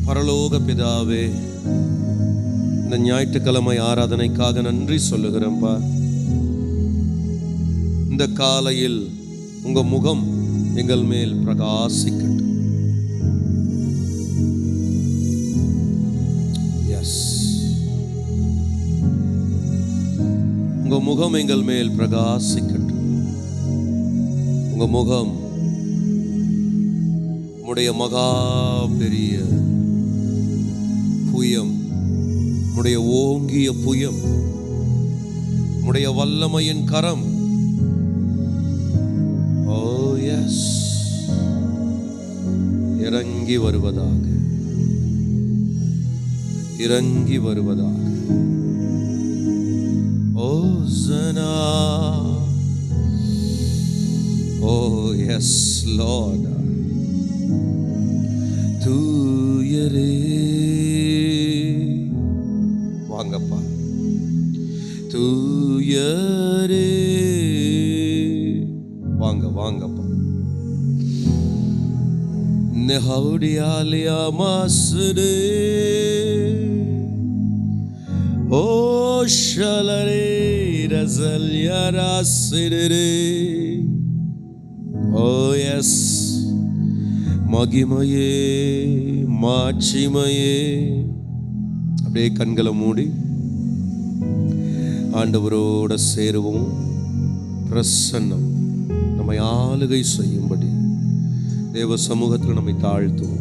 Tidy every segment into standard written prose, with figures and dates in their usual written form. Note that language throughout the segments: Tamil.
பரலோக பிதாவே, இந்த ஞாயிற்றுக்கிழமை ஆராதனைக்காக நன்றி சொல்லுகிறேன்ப்பா. இந்த காலையில் உங்க முகம் எங்கள் மேல் பிரகாசிக்கட்டும். எஸ், உங்க முகம் எங்கள் மேல் பிரகாசிக்கட்டும். உங்க முகம் உம்முடைய மகா பெரிய புயம், உம்முடைய ஓங்கிய புயம், உம்முடைய வல்லமையின் கரம், ஓ எஸ், இறங்கி வருவதாக, இறங்கி வருவதாக. ஓ சனா, ஓ எஸ் லார்ட். தூயரே வாங்கப்பா, தூயரே வாங்க, வாங்கப்பா. நெஹவுடியாலியா மாசுரே, ஓ ஷலரே ரசல்யா ராசிரே, ஓ எஸ், மகிமையே மாட்சிமையே. அப்படியே கண்களை மூடி ஆண்டவரோட சேருவோம். பிரசன்னம் நம்மை ஆளுகை செய்யும்படி தேவ சமூகத்தில் நம்மை தாழ்த்துவோம்.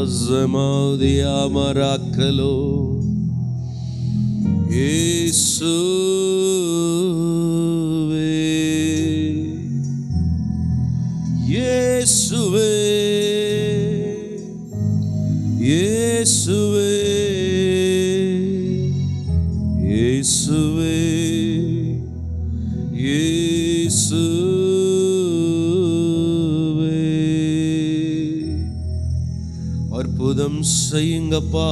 Azamaudia Maracalo Yeshuve, Yeshuve, Yeshuve, Yeshuve, Yeshuve. அற்புதம் செய்யுங்கப்பா.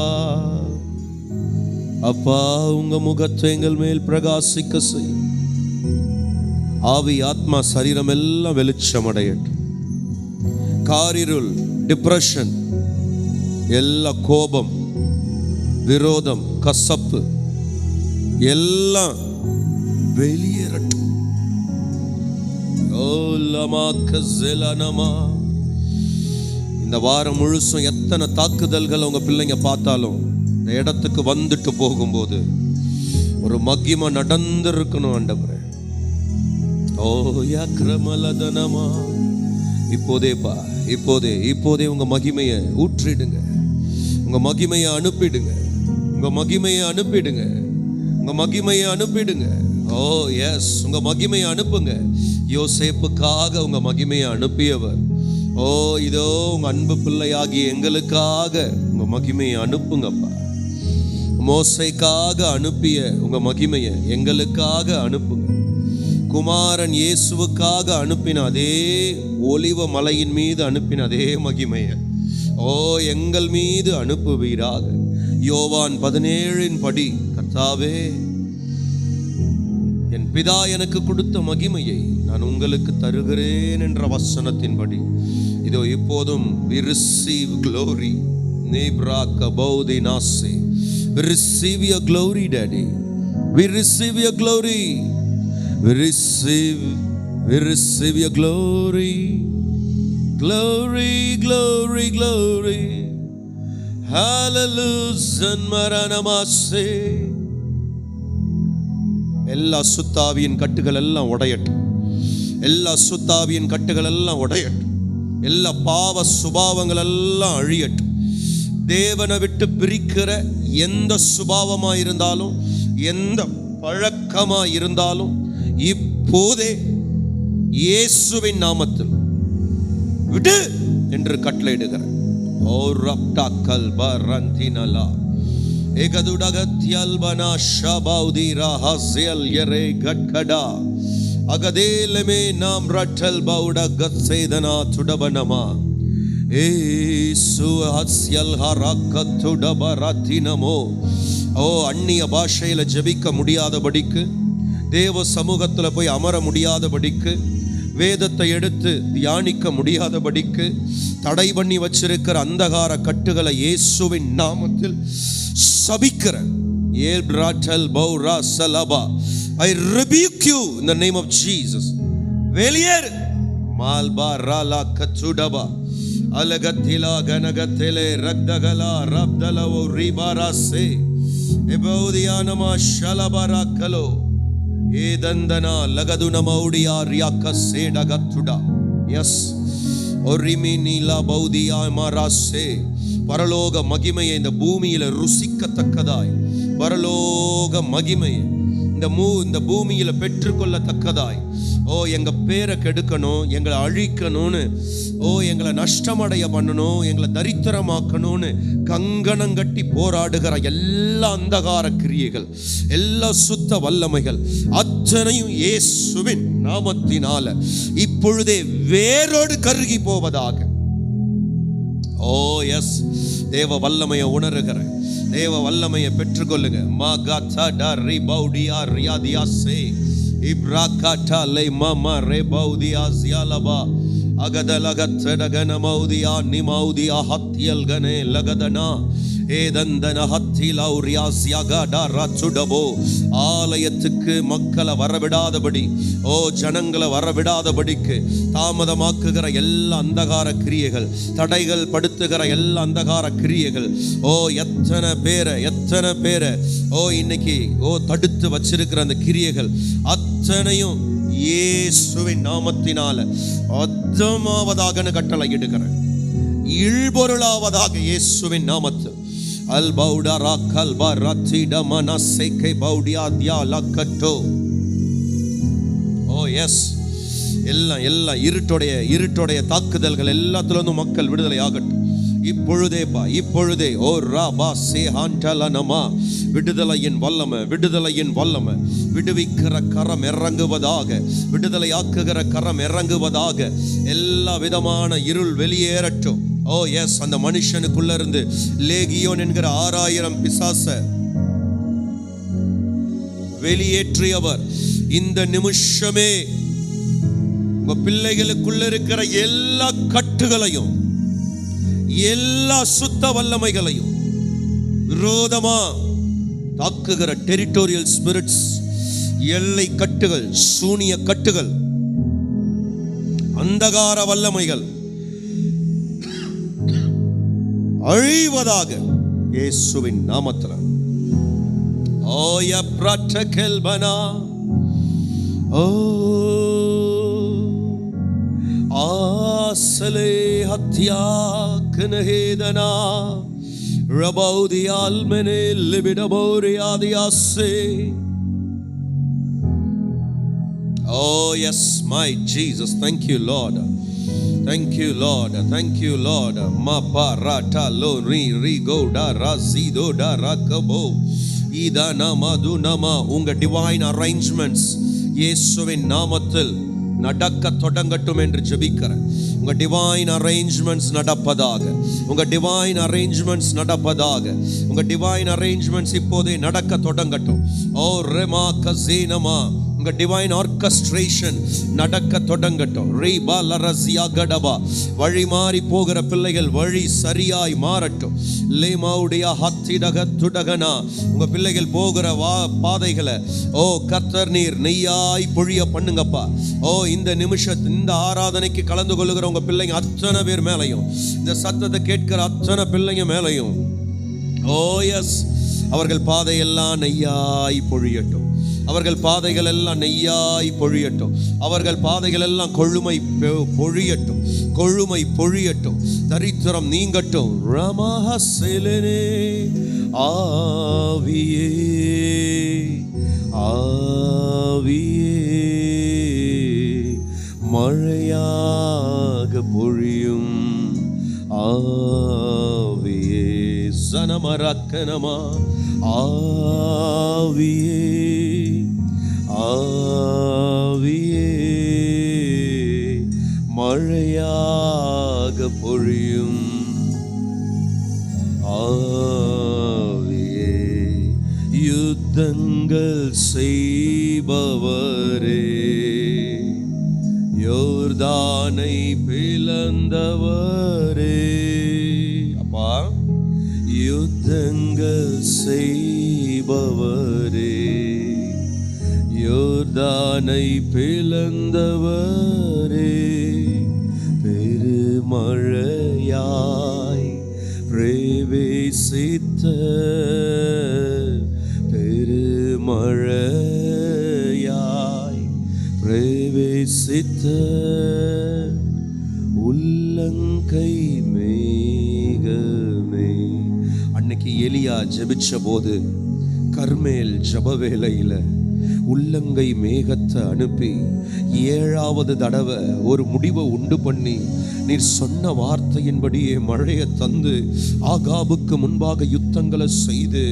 அப்பா, உங்க முகத்தை எங்கள் மேல் பிரகாசிக்க செய்யும். ஆவி, ஆத்மா, சரீரம் எல்லாம் வெளிச்சம் அடையட்டும். காரிருள், டிப்ரெஷன், எல்லா கோபம், விரோதம், கசப்பு எல்லாம் வெளியேறட்டும். இந்த வாரம் முழுசும் எத்தனை தாக்குதல்கள் உங்க பிள்ளைங்க பார்த்தாலும் இந்த இடத்துக்கு வந்துட்டு போகும்போது ஒரு மகிமை நடந்திருக்கணும் ஆண்டவரே. ஓ யக்ரமலதனமா, இப்போதேப்பா, இப்போதே உங்க மகிமையை ஊற்றிடுங்க, உங்க மகிமையை அனுப்பிடுங்க, உங்க மகிமையை அனுப்பிடுங்க, உங்க மகிமையை அனுப்பிடுங்க. ஓ எஸ், உங்க மகிமையை அனுப்புங்க. யோசேப்புக்காக உங்க மகிமையை அனுப்பியவர், ஓ இதோ உங்க அன்பு பிள்ளையாகி எங்களுக்காக உங்க மகிமையை அனுப்புங்கப்பா. மோசைக்காக அனுப்பிய உங்க மகிமையை எங்களுக்காக அனுப்புங்க. குமாரன் இயேசுவுக்காக அனுப்பின அதே ஒலிவ மலையின் மீது அனுப்பின அதே மகிமையை ஓ எங்கள் மீது அனுப்புவீராக. யோவான் 17 படி, கர்த்தாவே, என் பிதா எனக்கு கொடுத்த மகிமையை நான் உங்களுக்கு தருகிறேன் என்ற வசனத்தின்படி இதோ இப்போதும் we receive glory. Nebraka baudi nasi, we receive your glory, Daddy. We receive your glory. We receive your glory. Glory, glory, glory. Hallelujah, maranamase. எல்லா சுத்தாவியின் கட்டுகள் எல்லாம் உடையட்டும். எல்லா சுத்தாவியின் கட்டுகள் எல்லாம் உடையட்டும். எல்லா பாவ சுபாவங்கள் எல்லாம் அழியட்டும். தேவனை விட்டு பிரிக்கிற எந்த சுபாவமா இருந்தாலும், எந்த பழக்கமா இருந்தாலும் இப்போதே இயேசுவின் நாமத்தில் விடு என்று கட்டளையிடுகிறேன். ஓ ரப்டா கல்பா ரந்தினலா ஏகதுடகத்யல்பனா ஷபாவுதி ரஹஸ்யல் யரே கட்கடா அகதேலமே நாம் ரட்டல் பவுட கத்சேதனா துடபனமா ஏசு ஹஸ்யல் ஹரக்கத்துடபரத்தினமோ அந்நிய பாஷையில ஜெபிக்க முடியாதபடிக்கு, தேவ சமூகத்துல போய் அமர முடியாதபடிக்கு, வேதத்தை எடுத்து தியானிக்க முடியாதபடிக்கு தடை பண்ணி வச்சிருக்கிற அந்தகார கட்டுகளை இயேசுவின் நாமத்தில் சபிக்கிற I rebuke you in the name of Jesus. வெளியேறு. மால்பா ராலா கச்சுடபா அலகத்திலா கனகத்திலே ரக்தகலா ரப்தலவோ ரிபாராசே எபௌதியானமா ஷலபரா கலோ ஏதந்தனா லகதுன மௌடியா ரியாக்க சேடகத்துடா. எஸ் ஒரிமி நீலா பௌதியா மாராசே. பரலோக மகிமையை இந்த பூமியில ருசிக்கத்தக்கதாய், பரலோக மகிமையை இந்த பூமியில பெற்றுக்கொள்ளத்தக்கதாய், எங்க பேரை கெடுக்கணும், எங்களை அழிக்கணும்னு, எங்களை நஷ்டமடைய பண்ணணும், எங்களை தரித்திரமாக்கணும்னு கங்கணம் கட்டி போராடுகிற எல்லா அந்தகார கிரியைகள், எல்லா சுத்த வல்லமைகள் அத்தனையும் இயேசுவின் நாமத்தினால இப்பொழுதே வேரோடு கருகி போவதாக. எஸ், தேவ வல்லமையை உணர்கிற, தேவ வல்லமையை பெற்றுக்கொள்ளுங்க. மாகாத்தா ரிபௌடியா ரியாதியாசே இப்ராகாட்டா லே மாமா ரெபௌதியா ஜியாலபா அகதலகத்தடகன மௌதியா நிமௌதியா ஹத்தியல் கனே லகதனா ஏதந்தன ஹத்திலௌரியா சியகடா ரச்சுடபோ. ஆலயத்துக்கு மக்களை வரவிடாதபடி, ஜனங்களை வரவிடாதபடிக்கு தாமதமாக்குகிற எல்லா அந்தகார கிரியைகள், தடைகள் படுத்துகிற எல்லா அந்தகார கிரியைகள், எத்தனை பேரை இன்னைக்கு தடுத்து வச்சிருக்கிற அந்த கிரியைகள் அத்தனையும் இயேசுவின் நாமத்தினால அத்தமாவதாக கட்டளை இடுகிறேன். இல்பொருளாவதாக இயேசுவின் நாமத்தில். அல்பௌடா ராக்கல் பரத்திட மனசேகே பௌடியா தியால கட்டோ. எஸ், எல்லாம் இருட்டுடைய தாக்குதல்கள் எல்லாத்திலிருந்தும் மக்கள் விடுதலை ஆகட்டும் இப்பொழுதே. ஓ ராபா சேஹாண்டலனமா. விடுதலையின் வல்லமை, விடுவிக்கிற கரம் இறங்குவதாக, விடுதலையாக்குகிற கரம் இறங்குவதாக. எல்லா விதமான இருள் வெளியேறட்டும். எஸ், அந்த மனுஷனுக்குள்ள இருந்து லேகியோன் என்கிற 6000 பிசாச வெளியேற்றியவர் இந்த நிமிஷமே உங்க பிள்ளைகளுக்குள்ள இருக்கிற எல்லா கட்டுகளையும், எல்லா சுத்த வல்லமைகளையும் விரோதமா தாக்குகிற டெரிட்டோரியல் ஸ்பிரிட்ஸ், எல்லை கட்டுகள், சூனிய கட்டுகள், அந்தகார வல்லமைகள் அழிவதாக இயேசுவின் நாமத்தில். ஆசலே ஹத்யா கனஹேதனா ரபௌதியால் மெனே லிபிடபோரியாதியாசே. Yes, my Jesus, thank you Lord. Thank you Lord. Ma parata lo ri go da razido da rakabo idana madunama. உங்க டிவைன் அரேஞ்ச்மெண்ட்ஸ் இயேசுவின் நாமத்தில் நடக்க தொடங்கட்டும் என்று ஜெபிக்கிறேன். உங்க டிவைன் அரேஞ்ச்மெண்ட்ஸ் நடப்பதாக, உங்க டிவைன் அரேஞ்ச்மெண்ட்ஸ் நடப்பதாக, உங்க டிவைன் அரேஞ்ச்மெண்ட்ஸ் இப்போதே நடக்க தொடங்கட்டும். ரெமா கசீனமா. உங்க டிவைன் ஆர்கஸ்ட்ரேஷன் நடக்க தொடங்கட்டும். வழி மாறி போகிற பிள்ளைகள் வழி சரியாய் மாறட்டும். உங்க பிள்ளைகள் போகிற பாதைகளை கர்த்தர் நீர் நெய்யாய் பொழிய பண்ணுங்கப்பா. இந்த நிமிஷத்து இந்த ஆராதனைக்கு கலந்து கொள்ளுகிற உங்க பிள்ளைங்க அத்தனை பேர் மேலையும், இந்த சத்தத்தை கேட்கிற அத்தனை பிள்ளைங்க மேலையும் எஸ், அவர்கள் பாதையெல்லாம் நெய்யாய் பொழியட்டும். அவர்கள் பாதைகள் எல்லாம் நெய்யாய் பொழியட்டும். அவர்கள் பாதைகள் எல்லாம் கொழுமை பொழியட்டும். தரித்திரம் நீங்கட்டும். ரமஹசெலனே ஆவியே மழையாக பொழியும். ஆவியே சனமரக்கனமா. ஆவியே மழையாக பொழியும். ஆவியே யுத்தங்கள் செய்பவரே, யோர்தானை பிளந்தவரே. அப்பா, யுத்தங்கள் செய்பவரே, யோர்தானை பிளந்தவரே, பெருமழையாய் பிரவேசித்த, பெருமழையாய் பிரவேசித்த உள்ளங்கை மேகமே. அன்னைக்கு எலியா ஜெபிச்ச போது கர்மேல் ஜப வேளையில உள்ளங்கை மேகத்தை அனுப்பி 7வது தடவை ஒரு முடிவை உண்டு பண்ணி, நீர் சொன்ன வார்த்தையின்படியே மழையை தந்து ஆகாபுக்கு முன்பாக யுத்தங்களை செய்து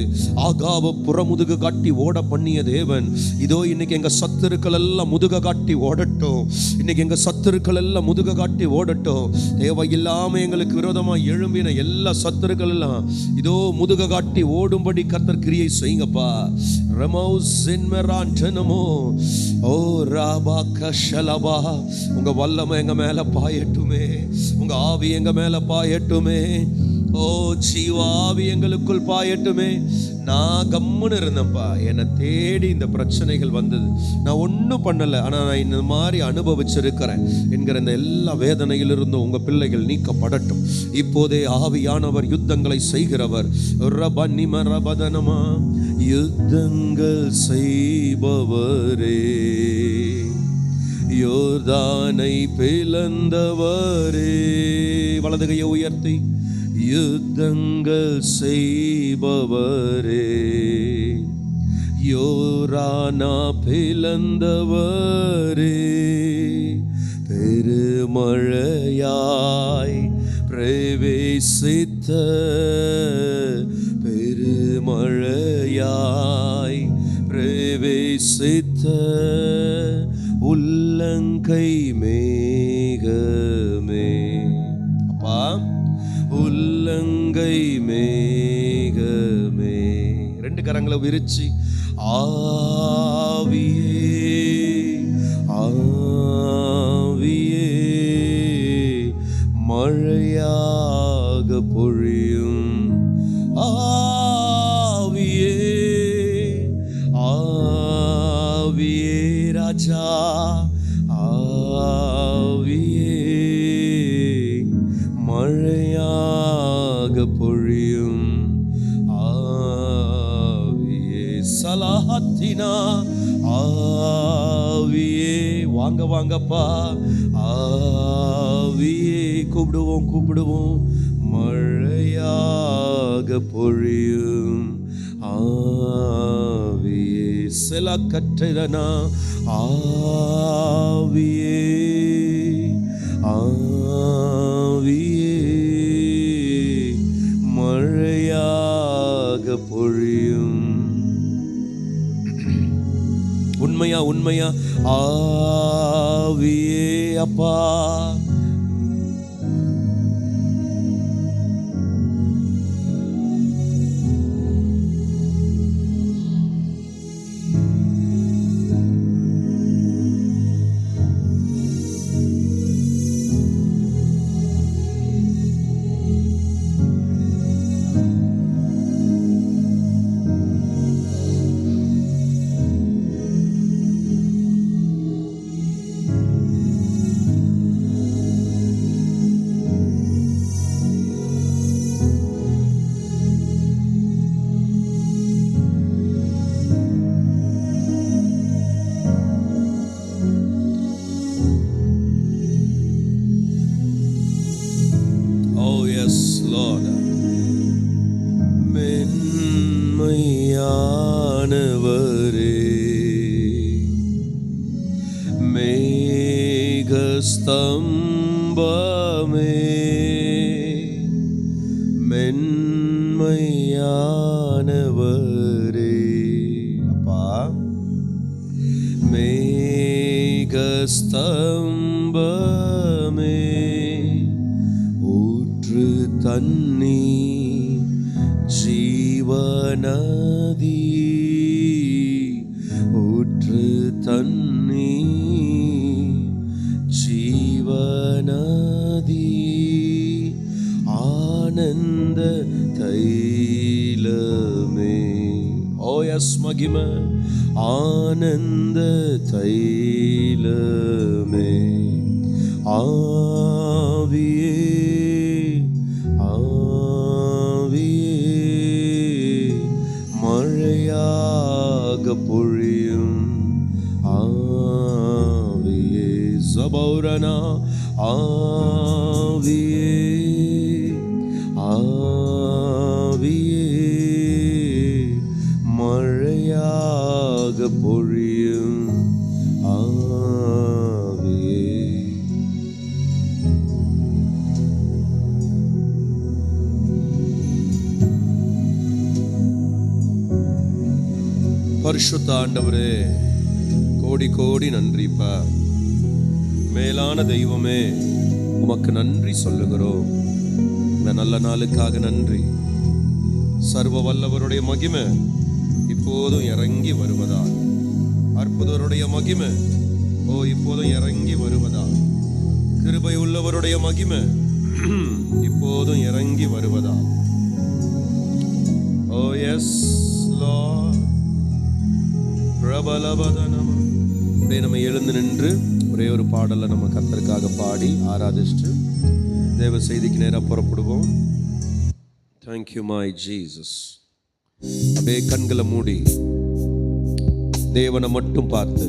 ஆகாப புறமுதுகு காட்டி ஓட பண்ணிய தேவன், இதோ இன்னைக்கு எங்க சத்துருக்கள் எல்லாம் முதுக காட்டி ஓடட்டும். இன்னைக்கு எங்க சத்துருக்கள் எல்லாம் முதுக காட்டி ஓடட்டும். தேவையில்லாம எங்களுக்கு விரோதமா எழும்பின எல்லா சத்துருக்கள் எல்லாம் இதோ முதுக காட்டி ஓடும்படி கர்த்தர் கிரியை செய்யுங்கப்பா. ஓ ராபா கஷலபா, உங்க வல்லமை எங்க மேல பாயட்டுமே, உங்க ஆவி எங்க மேல பாயட்டுமே. ஓ ஜீவாவி எங்களுக்குள் பாயட்டுமே. நான் கம்முன்னு இருந்தேன்ப்பா, என்னை தேடி இந்த பிரச்சனைகள் வந்தது, நான் ஒன்றும் பண்ணலை, ஆனால் நான் இந்த மாதிரி அனுபவிச்சிருக்கிறேன் என்கிற இந்த எல்லா வேதனையிலிருந்தும் உங்கள் பிள்ளைகள் நீக்கப்படட்டும். இப்போதே ஆவியானவர் யுத்தங்களை செய்கிறவர். ரபனிம ரபதனமா, யுத்தங்கள் செய்பவரே, யோர்தானை பிளந்தவரே. வலது கையை உயர்த்தி, யுத்தங்கள் செய்பவரே, யோரானா பிளந்தவரே, பெருமழையாய் பிரவேசித்த, பெருமழையாய் பிரவேசித்த உள்ளங்கை மேகமே. அப்பா, உள்ளங்கை மேகமே. 2 கரங்களை விரிச்சு, ஆவியே ஆவியே மழையாக பொழியும், ஆவியே ஆவியே ராஜா, ஆவியே மழையாக பொழியும், ஆவியே சலாஹத்தினா, ஆவியே வாங்க வாங்கப்பா, ஆவியே கூப்பிடுவோம் கூப்பிடுவோம், மழையாக பொழியும், ஆவியே சில கற்றனா, ஆவியே ஆவியே மழையாக பொழியும். உண்மையா உண்மையா, ஆவியே அப்பா, ஸ்தம்பமே மென்மையானவரே. அப்பா, மேகஸ்தம்பமே, ஊற்று தண்ணி ஜீவநதி, எஸ் மகிமை. ஆனந்த தைலமே ஆவியே மழையாக பொழியும் ஆவியே. ஜபௌரனா ஆவியே மழையாக பொழியும் ஆவியே. பரிசுத்த ஆண்டவரே, கோடி கோடி நன்றிப்பா. மேலான தெய்வமே, உமக்கு நன்றி சொல்லுகிறோம். இந்த நல்ல நாளுக்காக நன்றி. சர்வ வல்லவருடைய மகிமை இப்போதும் இறங்கி வருவதால், அற்புதருடைய மகிமை இப்போதும் இறங்கி வருவதால், கிருபை உள்ளவருடைய மகிமை இப்போதும் இறங்கி வருவதால், ஓ எஸ் லார்ட் பிரபலவதனம். அப்படியே நம்ம எழுந்து நின்று ஒரே ஒரு பாடலை நம்ம கர்த்தருக்காக பாடி ஆராதிச்சுட்டு தேவ செய்திக்கு நேராக புறப்படுவோம். Thank you my Jesus. அப்படியே கண்களை மூடி தேவனை மட்டும் பார்த்து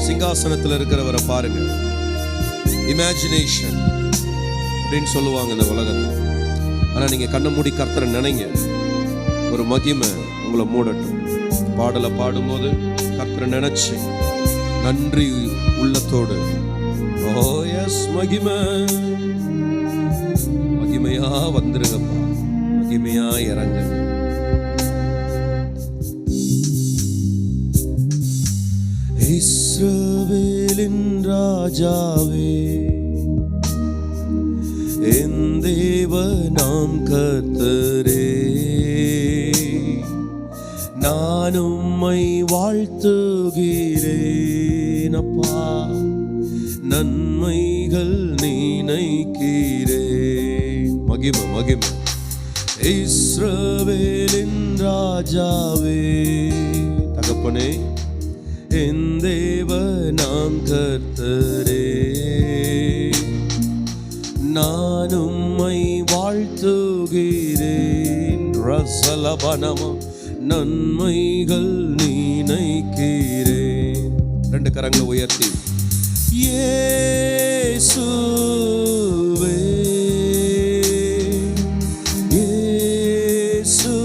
சிங்காசனத்தில் இருக்கிறவரை பாருங்க. இமேஜினேஷன் அப்படின்னு சொல்லுவாங்க இந்த உலகத்தில். ஆனால் நீங்கள் கண்ணை மூடி கர்த்தரை நினைங்க, ஒரு மகிமை உங்களை மூடட்டும். பாடலை பாடும்போது கர்த்தரை நினைச்சு நன்றி உள்ளத்தோடு, ஓ எஸ் மகிமை மகிமையா வந்துருங்கப்பா, மகிமையா இறங்க. இஸ்ரவேலின் ராஜாவே, என் தேவனாம் கர்த்தரே, நான் உம்மை வாழ்த்துகிறேன் அப்பா, நன்மைகள் நினைக்கிறேன். மகிமை மகிமை. இஸ்ரவேலின் ராஜாவே, தகப்பனே, என் தேவனாம் கர்த்தரே, நான் உம்மை வாழ்த்துகிறேன். ரசலபனமா நன்மைகள் நினைக்கிறேன். ரெண்டு கரங்களை உயர்த்தி, இயேசுவே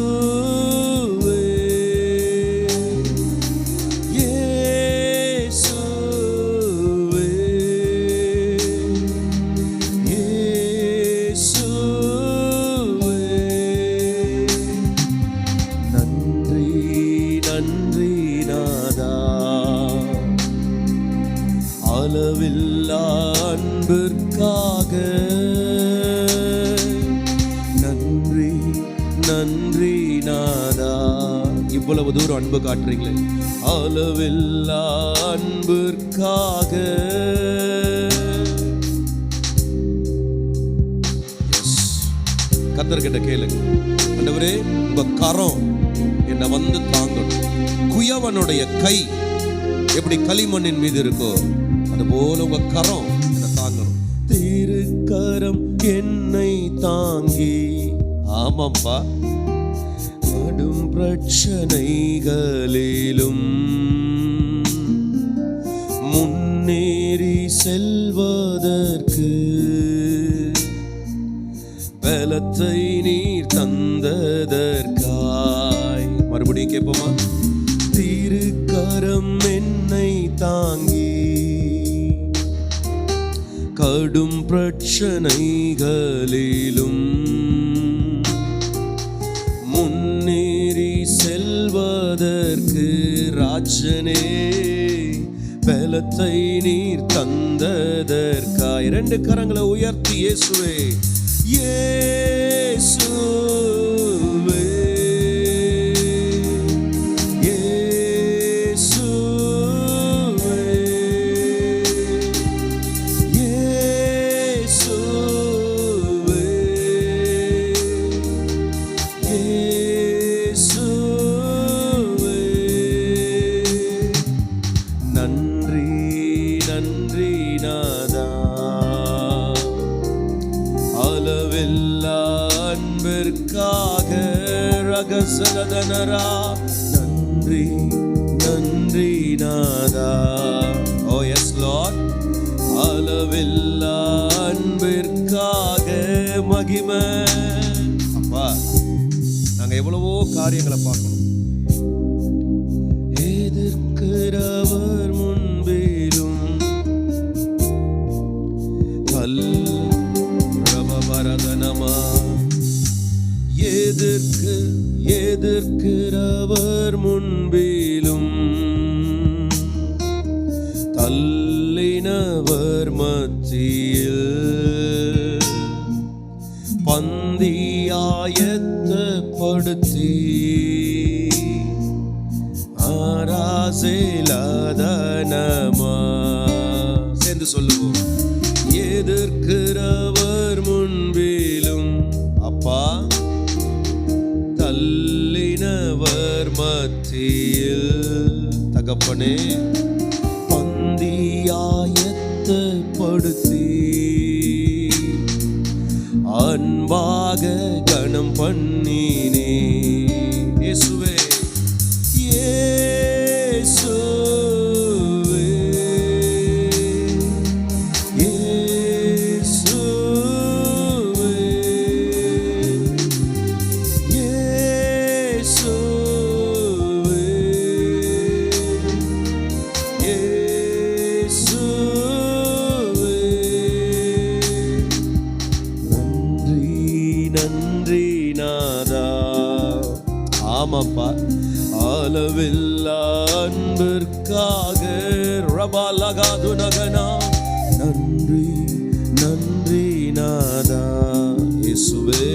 இயேசுவே இயேசுவே இயேசுவே. நன்றி நன்றி நாதா, அளவில்லா அன்பிற்காக நன்றி நன்றி நாதா. இவ்வளவு தூரம் அன்பு காட்டுறீங்களே, அளவில்லா அன்பிற்காக. கர்த்தர்கிட்ட கேளுங்க, ஆண்டவரே உங்க கரம் என்னை வந்து தாங்கணும். குயவனுடைய கை எப்படி களிமண்ணின் மீது இருக்கோ அதுபோல உங்க கரம் என்னை தாங்கணும். திருக்கரம் என்னை தாங்கி, ஆமாப்பா, கடும் பிரச்சனைகளிலும் முன்னேறி செல்வதற்கு பலத்தை நீர் தந்ததற்காய். மறுபடியும் கேட்போமா? திருக்கரம் என்னை தாங்கி, கடும் பிரச்சனைகளிலும் முன்னேறி செல்வதற்கு ராஜனே பலத்தை நீர் தந்ததற்காய். இரண்டு கரங்களை உயர்த்தி இயேசுவே இயேசுவே இயேசுவே ரகசலதனரா. நன்றி நன்றி நாதா. ஓ எஸ் லார்ட். அளவில்லா அன்பிற்காக மகிமை. அப்பா, நாங்க எவ்வளவோ காரியங்களை பார்க்கணும். எதிர்க்கிறவர் முன்பிலும் ரபரதனமா. எதிர்க்கிறவர் முன்பிலும் தள்ளினவர் மத்தியில் பந்தியாயத்தப்படுத்தி ஆராசேலாதனமா. சேர்ந்து சொல்லுவோம். எதிர்க்கிறவர் முன்பிலும் அப்பா தள்ளினவர் மத்தியில் தகப்பனே பந்தியாயத்தப்படுத்தி அன்பாக கணம் பண்ணினே. இயேசுவே இயேசுவே இயேசுவே இயேசுவே இயேசுவே. நன்றி நன்றி நாதா. ஆமாப்பா, அளவில்லா அன்பிற்காக ரபாலகாது நகனா. நன்றி நன்றி நாதா. இயேசுவே,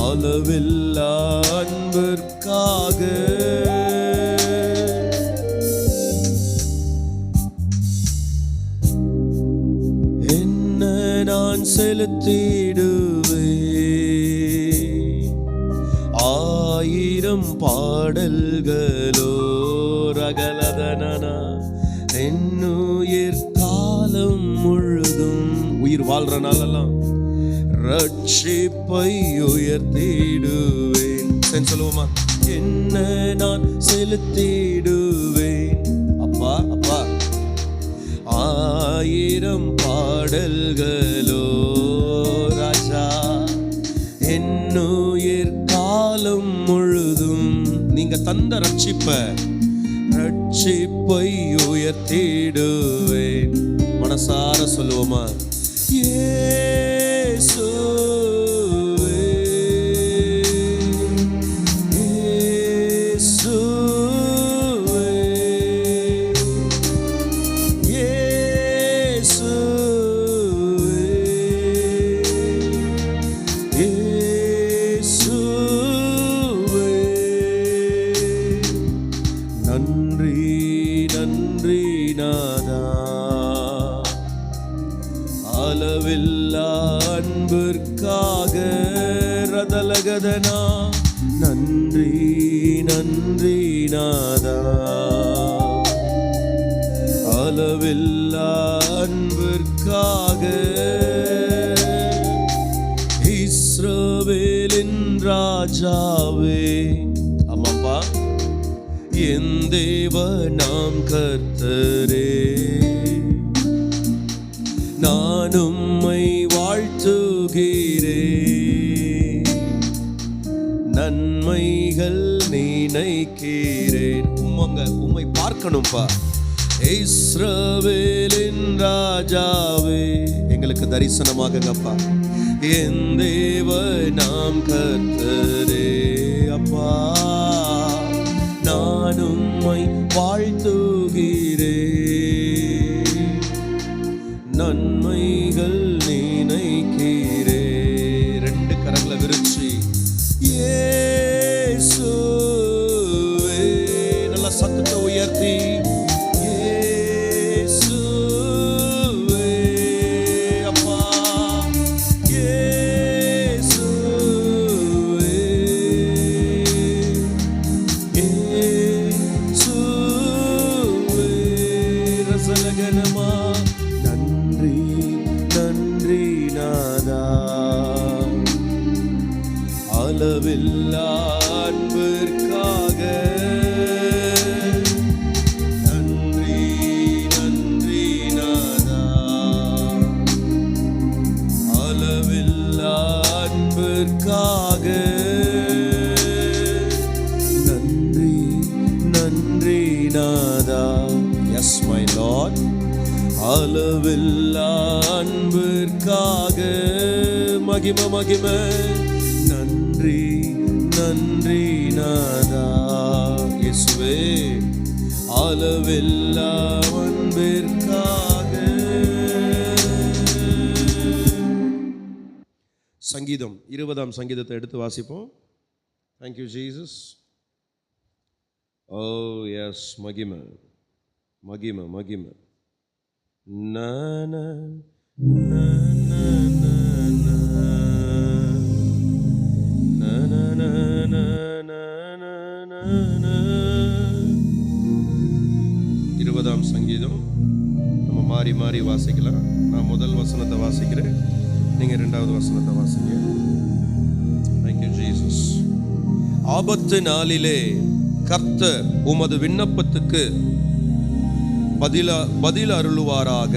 அளவில்லா அன்பிற்காக என்ன நான் செலுத்திடுவேன். ஆயிரம் பாடல்களோ ரகலதனனா. என்னுயிர் காலம் முழுதும் உயிர் வாழ்ற நாளெல்லாம் ரட்சிப்பை உயர்த்திடுவேன். சொல்லுவோமா? என்ன நான் செலுத்திடுவேன். அப்பா அப்பா, ஆயிரம் பாடல்களோ ராஜா. என்னுயிர் காலம் முழுதும் நீங்க தந்த ரட்சிப்பை உயர்த்திடுவேன். மனசார சொல்லுவோமா? இயேசுவே இயேசுவே இயேசுவே இயேசுவே. நன்றி நன்றி நாதா. அளவில்லா அன்பிற்காக ரதலகதனா. நன்றி நன்றி நாதா. அளவில்லா அன்பிற்காக இஸ்ரவேலின் ராஜாவே. ஆமாப்பா, என் தேவ நாம் கர்த்தரே. நான் உம்மை வாழ்த்துகிறேன். நன்மைகள் நினைக்கிறேன். உம்மை பார்க்கணும்பா. இஸ்ரவேலின் ராஜாவே, எங்களுக்கு தரிசனமாகப்பா. என் தேவ நாம் கர்த்தரே. அப்பா, நான் உம்மை வாழ்த்துகிறேன். நன்மைகள் நினைக்கிறேன். ரெண்டு கரங்களை விரிச்சு இயேசுவே நல்ல சத்தத்தை உயர்த்தி அளவில்லா அன்பிற்காக நன்றி நன்றி நாதா. அளவில்லா அன்பிற்காக நன்றி நன்றி நாதா. S my Lord. அளவில்லா அன்பிற்காக மகிமை மகிமை நன்றி நன்றி நாதா. இயேசுவே அளவில்லா அன்பிற்காக. சங்கீதம் 20ஆம் சங்கீதத்தை எடுத்து வாசிப்போம். Thank you Jesus. Oh yes, மகிமை மகிமை மகிமை. Na na na na na na na na na na na na. 20ஆம் சங்கீதம் நம்ம மாறி மாறி வாசிக்கலாம். நான் முதல் வசனத்தை வாசிக்கிறேன், நீங்க 2வது வசனத்தை வாசிங்க. Thank you Jesus. ஆபத்து நாளிலே கர்த்தர் உமது விண்ணப்பத்துக்கு பதில் அருளுவாராக.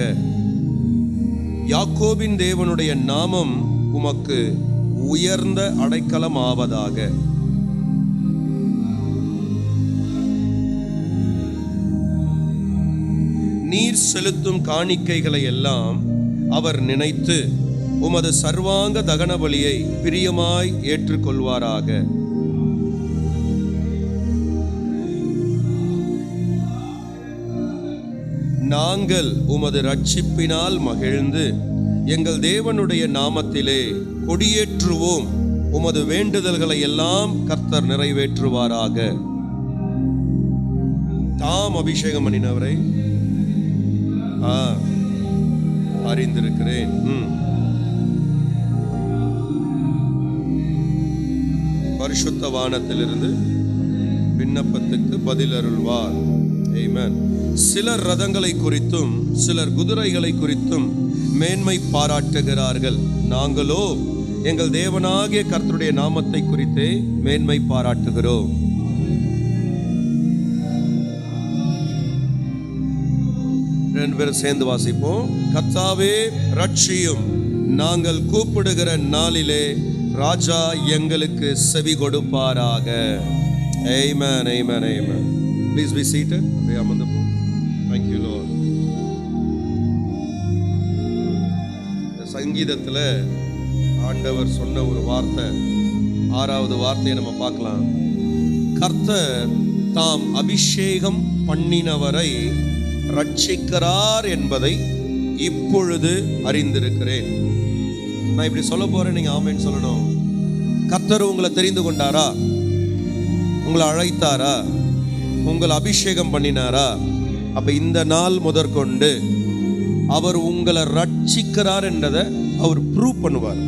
யாக்கோபின் தேவனுடைய நாமம் உமக்கு உயர்ந்த அடைக்கலம் ஆவதாக. நீர் செலுத்தும் காணிக்கைகளை எல்லாம் அவர் நினைத்து உமது சர்வாங்க தகன பலியை பிரியமாய் ஏற்றுக்கொள்வாராக. நாங்கள் உமது ரட்சிப்பினால் மகிழ்ந்து எங்கள் தேவனுடைய நாமத்திலே கொடியேற்றுவோம். உமது வேண்டுதல்களை எல்லாம் கர்த்தர் நிறைவேற்றுவாராக. தாம் அபிஷேகம் பண்ணினவரை அறிந்திருக்கிறேன். பரிசுத்த வானத்திலிருந்து விண்ணப்பத்துக்கு பதில் அருள்வார். ஆமென். சிலர் ரதங்களை குறித்தும் சிலர் குதிரைகளை குறித்தும் மேன்மை பாராட்டுகிறார்கள். நாங்களோ எங்கள் தேவனாகிய கர்த்தருடைய நாமத்தை குறித்தே மேன்மை பாராட்டுகிறோம். ரெண்டு பேரும் சேர்ந்து வாசிப்போம். கர்த்தாவே ரட்சியும், நாங்கள் கூப்பிடுகிற நாளிலே ராஜா எங்களுக்கு செவி கொடுப்பாராக. Amen, amen, amen. Please be seated. Thank you Lord. சங்கீதத்தில் ஆண்டவர் சொன்ன ஒரு வார்த்தை, 6வது வார்த்தையை நம்ம பார்க்கலாம். கர்த்தர் தாம் அபிஷேகம் பண்ணினவரை ரட்சிக்கிறார் என்பதை இப்பொழுது அறிந்திருக்கிறேன். நான் இப்படி சொல்ல போறேன், நீங்க ஆமென் சொல்லணும். கர்த்தர் உங்களை தெரிந்து கொண்டாரா? உங்களை அழைத்தாரா? உங்களை அபிஷேகம் பண்ணினாரா? அப்ப இந்த நாள் முதற்கொண்டு அவர் உங்களை ரட்சிக்கிறார் என்றதை அவர் ப்ரூவ் பண்ணுவார்.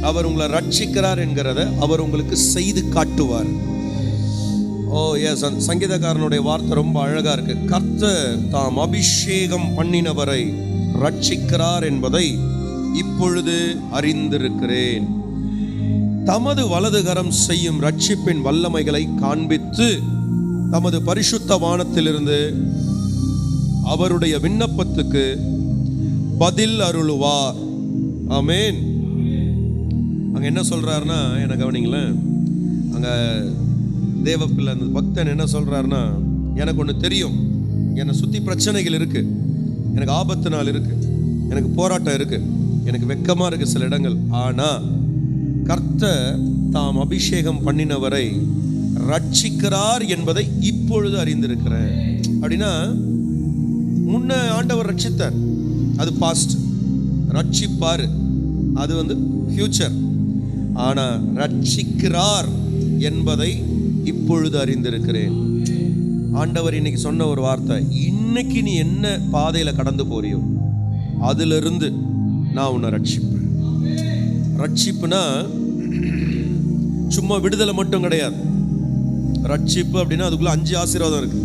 அவர் உங்களை ரட்சிக்கிறார் என்கிறத அவர் உங்களுக்கு செய்து காட்டுவார். ஓ எஸ், சங்கீதக்காரனுடைய வார்த்தை ரொம்ப அழகா இருக்கு. கர்த்தர் தாம் அபிஷேகம் பண்ணினவரை ரட்சிக்கிறார் என்பதை இப்பொழுது அறிந்திருக்கிறேன். தமது வலதுகரம் செய்யும் ரட்சிப்பின் வல்லமைகளை காண்பித்து தமது பரிசுத்த வானத்திலிருந்து அவருடைய விண்ணப்பத்துக்கு பதில் அருளுவார். ஆமென். அங்க என்ன சொல்றாருன்னா, எனக்கு கவனிங்களேன், அங்க தேவப்பிள்ளை அந்த பக்தன் என்ன சொல்றாருன்னா, எனக்கு ஒன்று தெரியும், என்னை சுற்றி பிரச்சனைகள் இருக்கு, எனக்கு ஆபத்து நாள் இருக்கு, எனக்கு போராட்டம் இருக்கு, எனக்கு வெக்கமா இருக்கு சில இடங்கள். ஆனா கர்த்தர் தாம் அபிஷேகம் பண்ணினவரை ரட்சிக்கிறார் என்பதை இப்பொழுது அறிந்திருக்கிறேன். அப்படின்னா முன்ன ஆண்டவர் ரட்சித்தார், அது பாஸ்ட். ரட்சிப்பார், அது ஃபியூச்சர். ஆனா ரட்சிக்கிறார் என்பதை இப்பொழுது அறிந்திருக்கிறேன். ஆண்டவர் இன்னைக்கு சொன்ன ஒரு வார்த்தை, இன்னைக்கு நீ என்ன பாதையில கடந்து போறியோ அதிலிருந்து நான் உன்னை ரட்சிப்பேன். ரட்சிப்புனா சும்மா விடுதலை மட்டும் கிடையாது. ரட்சிப்பு அப்படின்னா அதுக்குள்ள 5 ஆசீர்வாதம் இருக்கு.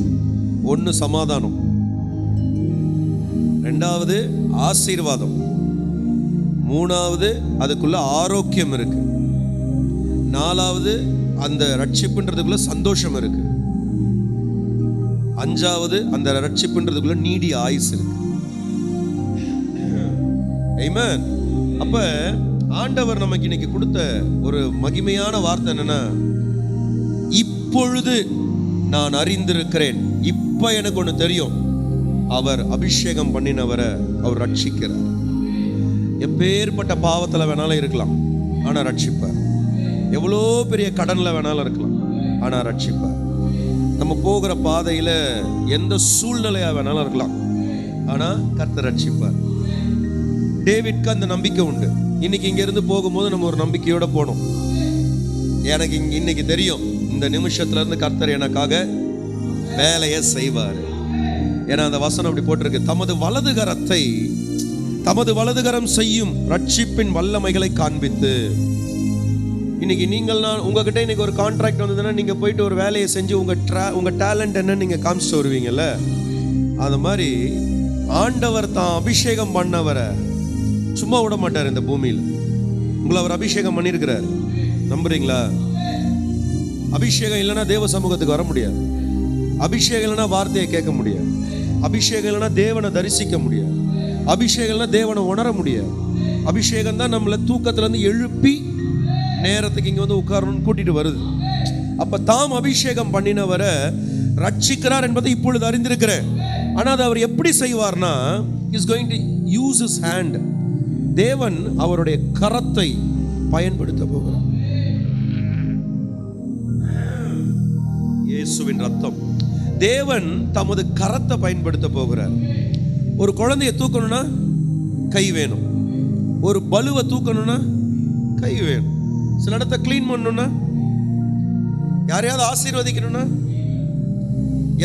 1 சமாதானம், 2வது ஆசீர்வாதம், 3வது அதுக்குள்ள ஆரோக்கியம் இருக்கு, 4வது, அந்த ரட்சிப்புன்றதுக்குள்ள சந்தோஷம் இருக்கு. 5வது, அந்த ரட்சிப்புன்றதுக்குள்ள நீடிய ஆயுசு இருக்கு. ஆமென். அப்ப ஆண்டவர் நமக்கு இன்னைக்கு கொடுத்த ஒரு மகிமையான வார்த்தை என்னன்னா, இப்பொழுது நான் அறிந்திருக்கிறேன். இப்ப எனக்கு ஒண்ணு தெரியும், அவர் அபிஷேகம் பண்ணினவரை அவர் ரட்சிக்கிறார். எப்பேற்பட்ட பாவத்துல வேணாலும் இருக்கலாம், ஆனா ரட்சிப்பார். எவ்வளோ பெரிய கடன்ல வேணாலும் இருக்கலாம், ஆனா ரட்சிப்பார். நம்ம போகிற பாதையில எந்த சூழ்நிலையா வேணாலும் இருக்கலாம், ஆனா கர்த்தர் ரட்சிப்பார். டேவிட்க்கு அந்த நம்பிக்கை உண்டு. இன்னைக்கு இங்க இருந்து போகும்போது நம்ம ஒரு நம்பிக்கையோட போனோம். எனக்கு இன்னைக்கு தெரியும், இந்த நிமிஷத்துல இருந்து கர்த்தர் எனக்காக வேலையை செய்வார். ஏன்னா அந்த வசனம் அப்படி போட்டிருக்கு, தமது வலதுகரம் செய்யும் ரட்சிப்பின் வல்லமைகளை காண்பித்து. இன்னைக்கு உங்ககிட்ட இன்னைக்கு ஒரு கான்ட்ராக்ட் வந்ததுன்னா, நீங்க போயிட்டு ஒரு வேலையை செஞ்சு உங்க டேலண்ட் என்ன நீங்க காமிச்சிட்டு வருவீங்கல்ல, அது மாதிரி ஆண்டவர் தான் அபிஷேகம் பண்ணவரை சும்மா விட மாட்டார். இந்த பூமியில் உங்களை அவர் அபிஷேகம் பண்ணியிருக்கிறார். நம்புறீங்களா? அபிஷேகம் இல்லைன்னா தேவ சமூகத்துக்கு வர முடியாது. அபிஷேகம் இல்லைன்னா வார்த்தையை கேட்க முடியாது. அபிஷேகம் இல்லைன்னா தேவனை தரிசிக்க முடியாது. அபிஷேகம் இல்லைன்னா தேவனை உணர முடியாது. அபிஷேகம் தான் நம்மளை தூக்கத்துல இருந்து எழுப்பி நேரத்துக்கு இங்க வந்து உட்காரணும்னு கூட்டிட்டு வருது. அப்ப தாம் அபிஷேகம் பண்ணினவரை ரட்சிக்கிறார் என்பதை இப்பொழுது அறிந்திருக்கிறேன். ஆனா அது அவர் எப்படி செய்வார்னா, is going to use his hand. தேவன் அவருடைய கரத்தை பயன்படுத்த போகிறார். இயேசுவின் ரத்தம். தேவன் தமது கரத்தை பயன்படுத்த போகிறார். ஒரு குழந்தையை தூக்கணும்னா கை வேணும். ஒரு பலுவை தூக்கணும்னா கை வேணும். சில இடத்தை கிளீன் பண்ணணும்னா, யாரையாவது ஆசீர்வதிக்கணும்னா,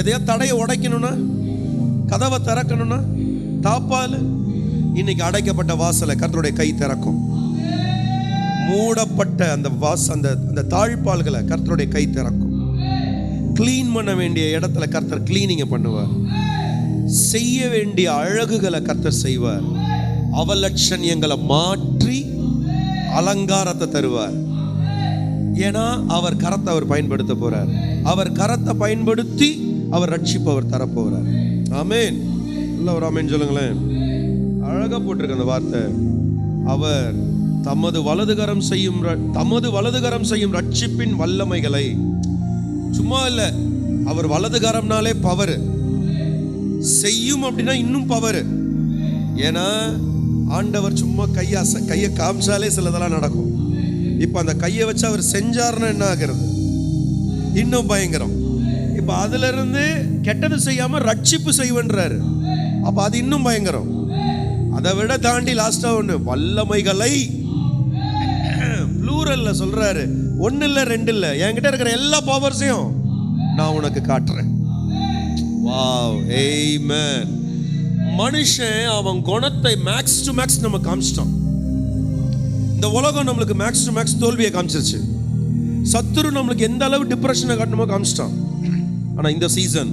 எதையாவது தடையை உடைக்கணும்னா, கதவை திறக்கணும்னா தாப்பால். இன்னைக்கு அடைக்கப்பட்ட வாசலை கர்த்தருடைய கை திறக்கும். மூடப்பட்ட அந்த தாழ்பால்களை கர்த்தருடைய கை திறக்கும். கிளீன் பண்ண வேண்டிய இடத்துல கர்த்தர் கிளீனிங்க பண்ணுவார். செய்ய வேண்டிய அழகுகளை கர்த்தர் செய்வார். அவலட்சணியங்களை மாற்றி அலங்காரத்தை தருவார். ஏன்னா அவர் கரத்தை அவர் பயன்படுத்த போறார். அவர் கரத்தை பயன்படுத்தி அவர் ரட்சிப்பவர் தரப்போறார். ஆமென். நல்ல ஒரு ஆமென் சொல்லுங்களேன். அழகா போட்டிருக்க அந்த வார்த்தை. அவர் தமது வலதுகரம் செய்யும் ரட்சிப்பின் வல்லமைகளை. சும்மா இல்ல, அவர் வலதுகரம்னாலே பவர். செய்யும் அப்படின்னா இன்னும் பவர். ஏன்னா ஆண்டவர் சும்மா கையை காமிச்சாலே சிலதெல்லாம் நடக்கும். இப்ப அந்த கையை வச்சு அவர் செஞ்சார்னா என்ன ஆகிறது? இன்னும் பயங்கரம். இப்ப அதுல இருந்து கெட்டது செய்யாம ரட்சிப்பு செய்வன்றாரு. அப்ப அது இன்னும் பயங்கரம். அதை விட தாண்டி லாஸ்டா ஒண்ணு, வல்லமைகளை ப்ளூரல்ல சொல்றாரு. 1 இல்ல 2 இல்ல, என்கிட்ட இருக்கிற எல்லா பவர்ஸையும் நான் உனக்கு காட்டுறேன். வாவ், ஆமென். மனுஷன் அவன் குணத்தை மேக்ஸ் டு மேக்ஸ் நம்ம காமிச்சிட்டான். இந்த உலகம் நம்மளுக்கு மேக்ஸ் டு மேக்ஸ் தோல்வியை காமிச்சிருச்சு. சத்துரு நம்மளுக்கு எந்த அளவு டிப்ரெஷனை காட்டணுமோ காமிச்சிட்டான். ஆனா இந்த சீசன்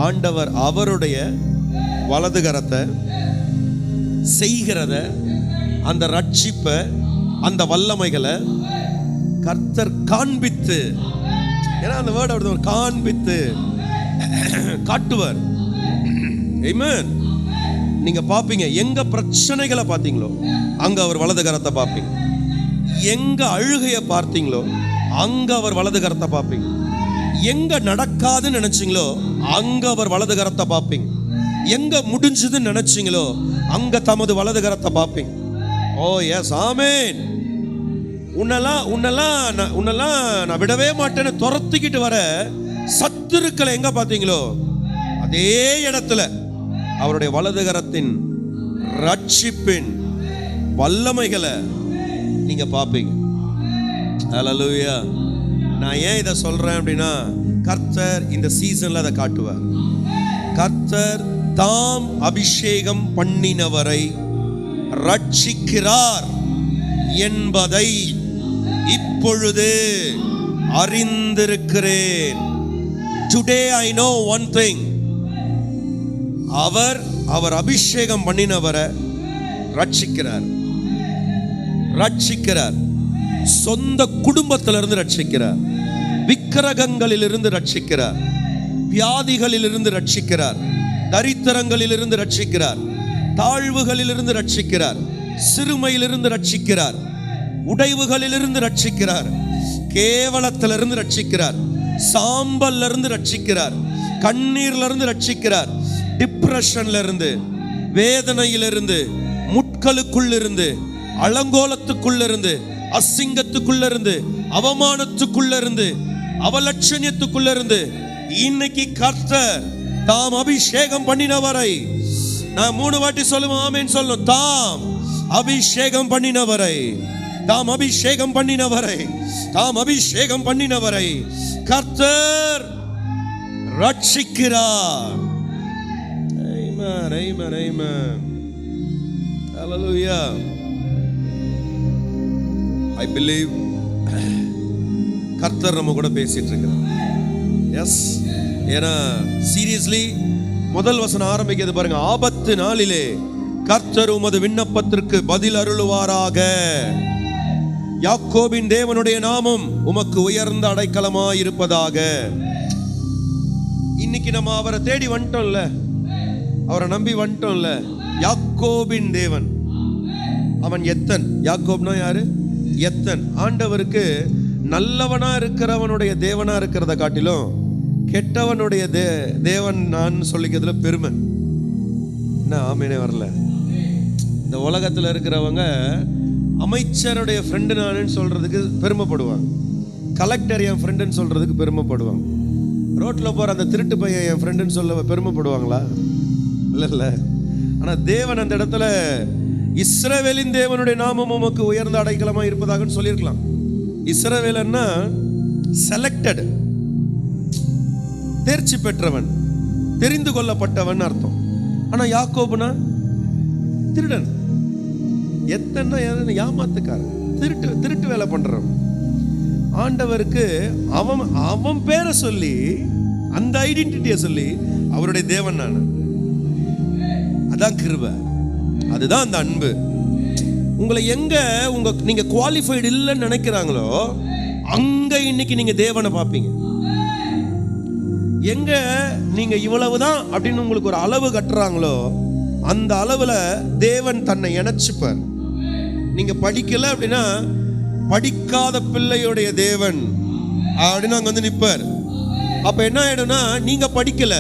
ஆண்டவர் அவருடைய வலதுகரத்தை செய்கிறத, அந்த ரட்சிப்பை, அந்த வல்லமைகளை கர்த்தர் காண்பித்து, ஏன்னா அந்த வேர்ட் அப்படி காண்பித்து காட்டுவார். ஆமென். நீங்க பாப்பீங்க, எங்க பிரச்சனைகளை பார்த்தீங்களோ அங்க அவர் வலது கரத்தை பார்ப்பீங்க. எங்க அழுகையை பார்த்தீங்களோ அங்க அவர் வலது கரத்தை பார்ப்பீங்க. எங்க நடக்காதுன்னு நினைச்சீங்களோ அங்க அவர் வலது கரத்தை பார்ப்பீங்க. எங்க முடிஞ்சதுன்னு நினைச்சீங்களோ அங்க தமது வலது கரத்தை பார்ப்பீங்க. ஓ எஸ், ஆமென். உன்னெல்லாம் நான் விடவே மாட்டேன்னு துரத்திக்கிட்டு வர சத்துருக்களை எங்க பார்த்தீங்களோ அதே இடத்துல அவருடைய வலதுகரத்தின் ரட்சிப்பின் வல்லமைகளை நீங்க பார்ப்பீங்க. ஹல்லேலூயா. நான் ஏன் இதை சொல்றேன் அப்படின்னா, கர்த்தர் இந்த சீசன்ல அதை காட்டுவார். கர்த்தர் தாம் அபிஷேகம் பண்ணினவரை ரட்சிக்கிறார் என்பதை இப்பொழுது அறிந்திருக்கிறேன். Today I know one thing. அவர் அபிஷேகம் பண்ணினவரை ரட்சிக்கிறார். சொந்த குடும்பத்திலிருந்து ரட்சிக்கிறார், விக்கிரகங்களிலிருந்து ரட்சிக்கிறார், வியாதிகளிலிருந்து ரட்சிக்கிறார், தரித்திரங்களிலிருந்து ரட்சிக்கிறார், தாழ்வுகளிலிருந்து ரட்சிக்கிறார், சிறுமையிலிருந்து ரட்சிக்கிறார், உடைவுகளிலிருந்து ரட்சிக்கிறார், கேவலத்திலிருந்து ரட்சிக்கிறார், சாம்பல்ல இருந்து ரட்சிக்கிறார், கண்ணீர்ல இருந்து ரட்சிக்கிறார், டிப்ரெஷன்ல இருந்து, வேதனையிலிருந்து, முட்களுக்குள்ள இருந்து, அலங்கோலத்துக்குள்ள இருந்து, அசிங்கத்துக்குள்ள இருந்து, அவமானத்துக்குள்ள இருந்து, அவலட்சணியத்துக்குள்ள இருந்து இன்னைக்கு கர்த்தர் தாம் அபிஷேகம் பண்ணினவரை, நான் 3 வாட்டி சொல்லுவேன், ஆமென் சொல்லணும். தாம் அபிஷேகம் பண்ணினவரை, தாம் அபிஷேகம் பண்ணினவரை, தாம் அபிஷேகம் பண்ணினவரை கர்த்தர் ரட்சிக்கிறார். ஆமென், ஆமென், ஆமென். ஹalleluya. I believe கர்த்தர் நம்ம கூட பேசிட்டு இருக்கிறார். எஸ், ஏன்னா சீரியஸ்லி முதல் வசனம் ஆரம்பிக்கிறது பாருங்க, ஆபத்து நாளிலே கர்த்தர் உமது விண்ணப்பத்திற்கு பதில் அருளுவாராக. யாக்கோபின் தேவனுடைய நாமம் உமக்கு உயர்ந்த அடைக்கலமாய் இருப்பதாக. இன்னைக்கு நம்ம அவரை தேடி வந்துட்டோம்ல, அவரை நம்பி வந்துட்டோம்ல. யாக்கோபின் தேவன், அவன் எத்தன். யாக்கோப்னா யாரு? எத்தன். ஆண்டவருக்கு நல்லவனா இருக்கிறவனுடைய தேவனா இருக்கிறத காட்டிலும் கெட்டவனுடைய தேவன் நான் சொல்லிக்கிறதுல பெருமை. என்ன ஆமேனே வரல? இந்த உலகத்தில் இருக்கிறவங்க அமைச்சருடைய ஃப்ரெண்டு நானுன்னு சொல்றதுக்கு பெருமைப்படுவாங்க, கலெக்டர் என் ஃப்ரெண்டுன்னு சொல்றதுக்கு பெருமைப்படுவாங்க, ரோட்டில் போகிற அந்த திருட்டு பையன் என் ஃப்ரெண்டுன்னு சொல்ல பெருமைப்படுவாங்களா? இல்லை. ஆனால் தேவன் அந்த இடத்துல இஸ்ரவேலின் தேவனுடைய நாமம் உமக்கு உயர்ந்த அடைக்கலமாக இருப்பதாகன்னு சொல்லியிருக்கலாம். இஸ்ரவேலன்னா செலக்டட், தேர்ச்சி பெற்றவன், தெரிந்து கொள்ளப்பட்டவன் அர்த்தம். ஆனால் யாக்கோபுனா திருடன், எத்தனை ஏமாத்துக்காரன், திருட்டு வேலை பண்றவன். ஆண்டவருக்கு அவன் பேரை சொல்லி, அந்த ஐடென்டிட்டியை சொல்லி அவருடைய தேவன் நான். அதான் கிருபை, அதுதான் அந்த அன்பு. உங்களை எங்க நீங்க குவாலிஃபைடு இல்லைன்னு நினைக்கிறாங்களோ அங்க இன்னைக்கு நீங்க தேவனை பார்ப்பீங்க. எங்க நீங்க இவ்வளவுதான் அப்படின்னு உங்களுக்கு ஒரு அளவு கட்டுறாங்களோ அந்த அளவுல தேவன் தன்னை இணைச்சுப்பார். நீங்க படிக்கல அப்படின்னா படிக்காத பிள்ளையுடைய தேவன் அப்படின்னு அங்க வந்து நிற்பார். அப்ப என்ன ஆயிடும்னா, நீங்க படிக்கல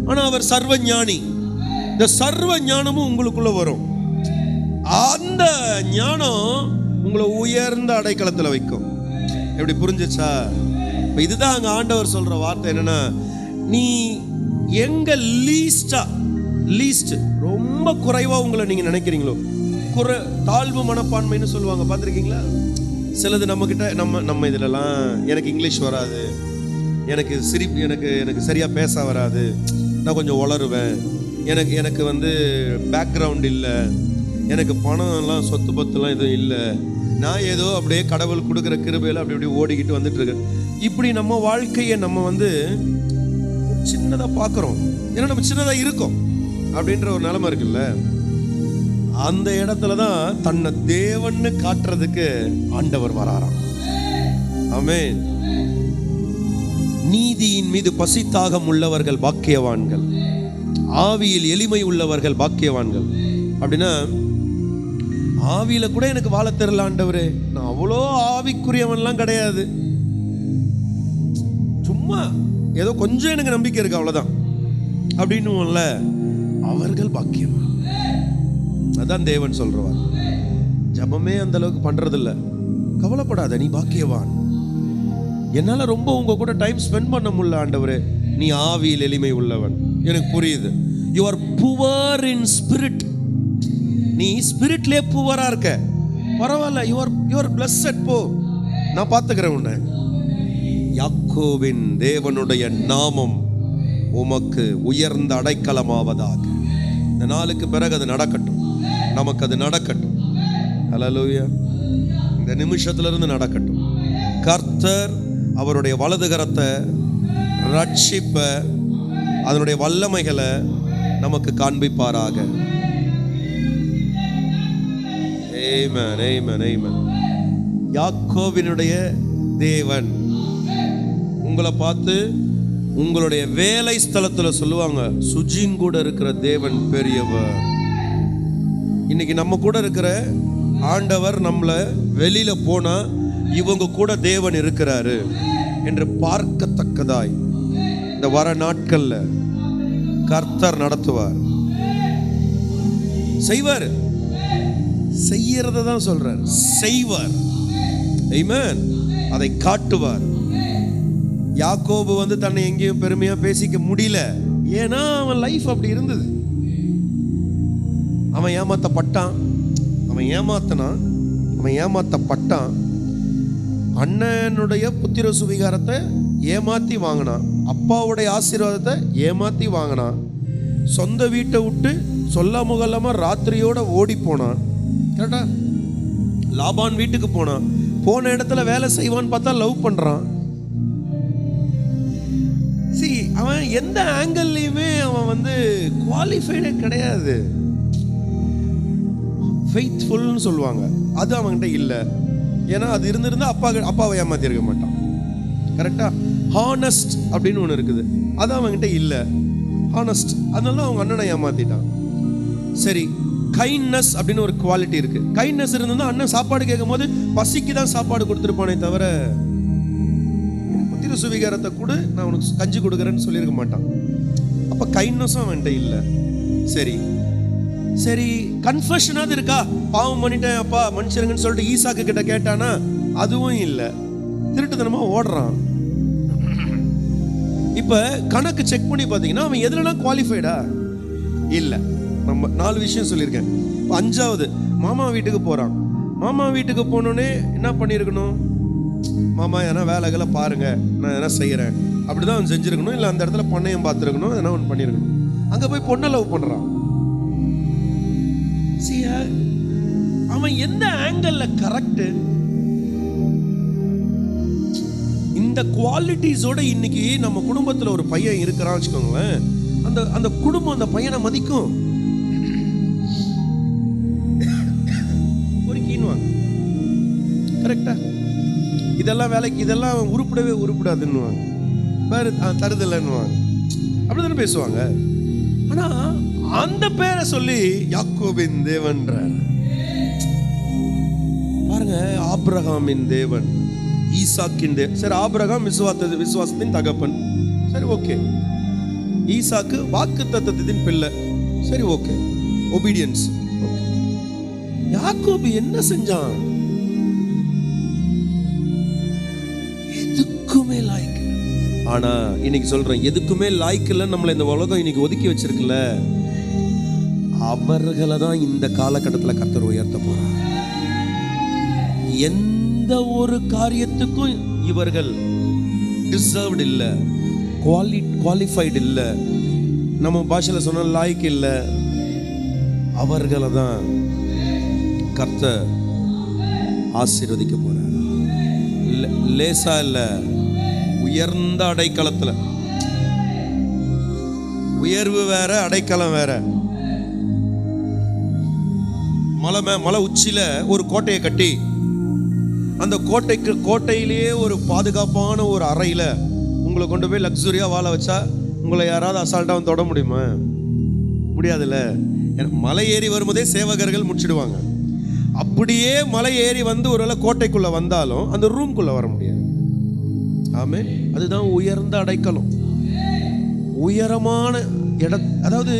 ஆனா அவர் சர்வ ஞானி. இந்த சர்வ ஞானமும் உங்களுக்குள்ள வரும். அந்த ஞானம் உங்களை உயர்ந்த அடைக்கலத்துல வைக்கும். எப்படி புரிஞ்சுச்சா? இதுதான் அங்க ஆண்டவர் சொல்ற வார்த்தை என்னன்னா, நீ எங்க லீஸ்ட் ரொம்ப குறைவா உங்களை நீங்க நினைக்கிறீங்களோ, தாழ்வு மனப்பான்மைன்னு சொல்லுவாங்க, பார்த்துருக்கீங்களா? சிலது நம்ம கிட்ட நம்ம இதுலலாம் எனக்கு இங்கிலீஷ் வராது, எனக்கு எனக்கு சரியா பேச வராது, நான் கொஞ்சம் உளருவேன், எனக்கு வந்து பேக்ரவுண்ட் இல்லை, எனக்கு பணம்லாம் சொத்து பத்துலாம் எதுவும் இல்லை, நான் ஏதோ அப்படியே கடவுள் கொடுக்குற கிருபையில் அப்படி ஓடிக்கிட்டு வந்துட்டு இருக்கேன். இப்படி நம்ம வாழ்க்கையை நம்ம வந்து சின்னதாக பார்க்குறோம். ஏன்னா நம்ம சின்னதாக இருக்கோம் அப்படின்ற ஒரு நிலைமை இருக்குல்ல. அந்த இடத்துல தான் தன்னை தேவன்னு காட்டுறதுக்கு ஆண்டவர் வராராம். ஆமென். நீதியின் மீது பசித்தாகம் உள்ளவர்கள் பாக்கியவான்கள், ஆவியில் எளிமை உள்ளவர்கள் பாக்கியவான்கள். அப்படின்னா ஆவியில கூட எனக்கு வாழ தெரியல ஆண்டவரே, நான் அவ்வளோ ஆவிக்குரியவன்லாம் கிடையாது, சும்மா ஏதோ கொஞ்சம் எனக்கு நம்பிக்கை இருக்கு அவ்வளவுதான் அப்படின்னு அவர்கள் பாக்கியவான். அதான் தேவன் சொல்றவார். ஜபமே அந்த அளவுக்கு பண்றதில்ல, கவலைப்படாத, நீ பாக்கியவான். என்னால ரொம்ப உங்க கூட டைம் ஸ்பெண்ட் பண்ண முடியல ஆண்டவரே, நீ ஆவியில் எளிமை உள்ளவன், எனக்கு புரியுது. You are poor in spirit. நீ ஸ்பிரிட்லயே புவரா இருக்க, பரவாயில்ல, யூ ஆர் பிளஸ்ட். போ, நான் பார்த்துக்கிறேன் உன்னை. யாக்கோபின் தேவனுடைய நாமம் உமக்கு உயர்ந்த அடைக்கலமாவதாக. இந்த நாளுக்கு பிறகு அது நடக்கட்டும், நமக்கு அது நடக்கட்டும். ஹல்லேலூயா. இந்த நிமிஷத்திலிருந்து நடக்கட்டும். கர்த்தர் அவருடைய வலது கரத்தை ரட்சிப்ப, அதனுடைய வல்லமைகளை நமக்கு காண்பிப்பாராக. ஆமென், ஆமென், ஆமென். யாக்கோபினுடைய தேவன். உங்களை பார்த்து உங்களுடைய வேலை ஸ்தலத்துல சொல்லுவாங்க, சுஜின் கூட இருக்கிற தேவன் பெரியவர். இன்னைக்கு நம்ம கூட இருக்கிற ஆண்டவர் நம்மள வெளியில போனா இவங்க கூட தேவன் இருக்கிறாரு என்று பார்க்கத்தக்கதாய் இந்த வர நாட்கள்ல கர்த்தர் நடத்துவார், செய்வார். செய்யறத தான் சொல்றார், செய்வார். ஆமென். அதை காட்டுவார். யாக்கோபு தன்னை எங்கேயும் பெருமையா பேசிக்க முடியல. ஏன்னா அவன் லைஃப் அப்படி இருந்தது. அவன் ஏமாத்தப்பட்டான், அவன் ஏமாத்தப்பட்டான். அண்ணனுடைய புத்திர சுவிகாரத்தை ஏமாத்தி வாங்கினான், அப்பாவுடைய ஆசீர்வாதத்தை ஏமாத்தி வாங்கினான், சொந்த வீட்டை விட்டு சொல்லாம ராத்திரியோட ஓடி போனான். கரெக்டா? லாபான் வீட்டுக்கு போனான். போன இடத்துல வேலை செய்வான்னு பார்த்தா லவ் பண்றான். அவன் எந்த ஆங்கிள்லயுமே அவன் குவாலிஃபைடே கிடையாது. ஃபெய்த்ஃபுல்னு சொல்லுவாங்க, அது அவன்கிட்ட இல்லை. ஏன்னா அது இருந்திருந்தா அப்பாவை ஏமாத்தி இருக்க மாட்டான். கரெக்டா? ஹானஸ்ட் அப்படின்னு ஒன்று இருக்குது, அது அவன்கிட்ட இல்லை. ஹானஸ்ட், அதனால அவங்க அண்ணனை ஏமாத்திட்டான். சரி, கைண்ட்னஸ் அப்படின்னு ஒரு குவாலிட்டி இருக்கு. கைண்ட்னஸ் இருந்ததுன்னா அண்ணன் சாப்பாடு கேட்கும் போது பசிக்கு தான் சாப்பாடு கொடுத்துருப்பானே தவிர புத்திர சுவிகாரத்தை கூட நான் உனக்கு கஞ்சி கொடுக்குறேன்னு சொல்லியிருக்க மாட்டான். அப்ப கைண்ட்னஸும் அவன்கிட்ட இல்லை. சரி சரி, கன்ஃபெஷனாவது இருக்கா? பாவம் பண்ணிட்டேன் அப்பா மனுஷருங்கன்னு சொல்லிட்டு ஈசாக்கு கிட்ட கேட்டானா? அதுவும் இல்லை. திருட்டுத்தனமா ஓடுறான். இப்ப கணக்கு செக் பண்ணி பார்த்தீங்கன்னா அவன் எதுலலாம் குவாலிஃபைடா இல்லை. நம்ம 4 விஷயம் சொல்லியிருக்கேன். 5வது, மாமா வீட்டுக்கு போறான். மாமா வீட்டுக்கு போனோடனே என்ன பண்ணியிருக்கணும்? மாமா ஏன்னா வேலைகளை பாருங்க, நான் எதனா செய்யறேன் அப்படிதான் அவன் செஞ்சிருக்கணும். இல்லை அந்த இடத்துல பொண்ணையும் பார்த்துருக்கணும், எதனா ஒன்று பண்ணியிருக்கணும். அங்க போய் பொண்ணை லவ் பண்றான். அவன் எந்த ஆங்கிள் கரெக்ட்? இந்த குவாலிட்டிஸோட இன்னைக்கு நம்ம குடும்பத்துல ஒரு பையன் இருக்கிறான் வச்சுக்கோங்களேன், அந்த குடும்பம் அந்த பையனை மதிக்கும். ஒரு கீன்வாங்க, கரெக்டா? இதெல்லாம் வேலைக்கு, இதெல்லாம் உருப்படவே உருப்படாதுன்னுவாங்க, வேறு தருதலைன்னுவாங்க, அப்படிதானே பேசுவாங்க. ஆனா அந்த பேரை சொல்லி யாக்கோபின் தேவன்ற பாருங்க, ஆபிரகாமின் தேவன், ஈசாக்கின் தேவன். சரி, ஆபிரகாம் விசுவாசத்தின் தகப்பன், சரி ஓகே. ஈசாக்கு வாக்குத்தத்தத்தின் பிள்ளை, சரி ஓகே, ஒபீடியன்ஸ். யாக்கோபு என்ன செஞ்சான்? எதுக்குமே லாய்க்கு. ஆனா இன்னைக்கு சொல்றேன், எதுக்குமே லாய்க்கு இல்ல நம்மளை இந்த உலகம் இன்னைக்கு ஒதுக்கி வச்சிருக்குல்ல, அவர்களை தான் இந்த காலகட்டத்தில் கர்த்தர் உயர்த்த போறார். எந்த ஒரு காரியத்துக்கும் இவர்கள் டிசர்வ்ட் இல்ல, குவாலிஃபைடு இல்ல, நம்ம பாஷையில சொன்ன லாய்க்கு இல்ல. அவர்களை தான் கர்த்தர் ஆசீர்வதிக்க போறார். லேசா இல்ல, உயர்ந்த அடைக்கலத்துல. உயர்வு வேற, அடைக்கலம் வேற. மலை உச்சியில ஒரு கோட்டையை கட்டி அந்த கோட்டையிலேயே ஒரு பாதுகாப்பான ஒரு அறையில உங்களை கொண்டு போய் லக்ஸுரியா வாழ வச்சா உங்களை யாராவது அசால்ட்டா தொட முடியுமா? முடியாதுல்ல. மலை ஏறி வரும்போதே சேவகர்கள் முடிச்சிடுவாங்க. அப்படியே மலை ஏறி ஒருவேளை கோட்டைக்குள்ள வந்தாலும் அந்த ரூம்குள்ள வர முடியாது. ஆமே, அதுதான் உயர்ந்த அடைக்கலம், உயரமான இடம். அதாவது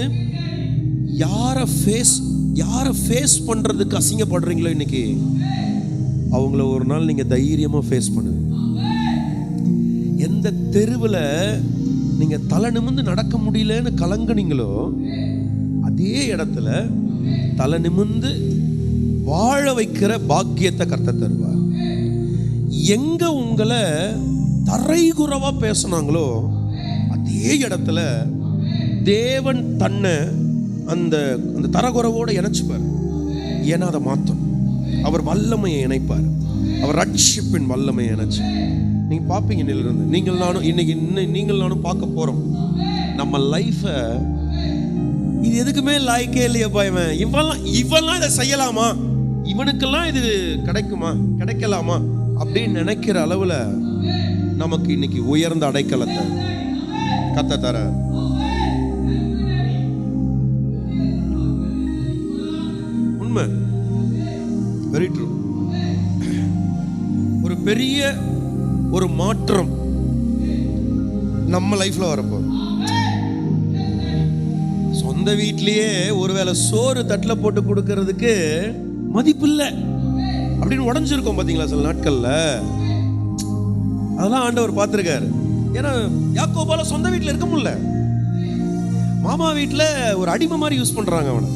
யாரை ஃபேஸ் பண்றதுக்கு அசிங்கப்படுறீங்களோ இன்னைக்கு, அவங்கள ஒரு நாள் நீங்க தைரியமா ஃபேஸ் பண்ணுவீங்க. எந்த தெருவில் நீங்க தலை நிமிர்ந்து நடக்க முடியலன்னு கலங்குனீங்களோ, அதே இடத்துல தலை நிமிர்ந்து வாழ வைக்கிற பாக்கியத்தை கர்த்தர் தருவார். எங்க உங்களை தரைகுறவா பேசினாங்களோ அதே இடத்துல தேவன் தன்னை அந்த தரகுறவோட இணைச்சுப்பார். ஏன்னா அதை மாற்றும். அவர் வல்லமையை இணைப்பார். அவர் ரட்சிப்பின் வல்லமையை இணைச்சு நீங்க பார்ப்பீங்க. நிலிருந்து நீங்கள் நானும் இன்னைக்கு நீங்கள் நானும் பார்க்க போறோம் நம்ம லைஃபை. இது எதுக்குமே லாய்க்கே இல்லையா? இவெல்லாம் இதை செய்யலாமா? இவனுக்கெல்லாம் இது கிடைக்குமா, கிடைக்கலாமா அப்படின்னு நினைக்கிற அளவுல நமக்கு இன்னைக்கு உயர்ந்த அடைக்கலத்தை கத்த தர. உண்மை, வெரி ட்ரூ. ஒரு பெரிய ஒரு மாற்றம் நம்ம லைஃப்ல வரப்போ, சொந்த வீட்லயே ஒருவேளை சோறு தட்டுல போட்டு கொடுக்கறதுக்கு மதிப்பு இல்லை அப்படின்னு உடஞ்சிருக்கோம் பாத்தீங்களா சில நாட்கள்ல. அதெல்லாம் ஆண்டவர் பார்த்திருக்காரு. ஏன்னா யாக்கோபால சொந்த வீட்டுல இருக்க முடியல, மாமா வீட்டுல ஒரு அடிமை மாதிரி யூஸ் பண்றாங்க அவனை.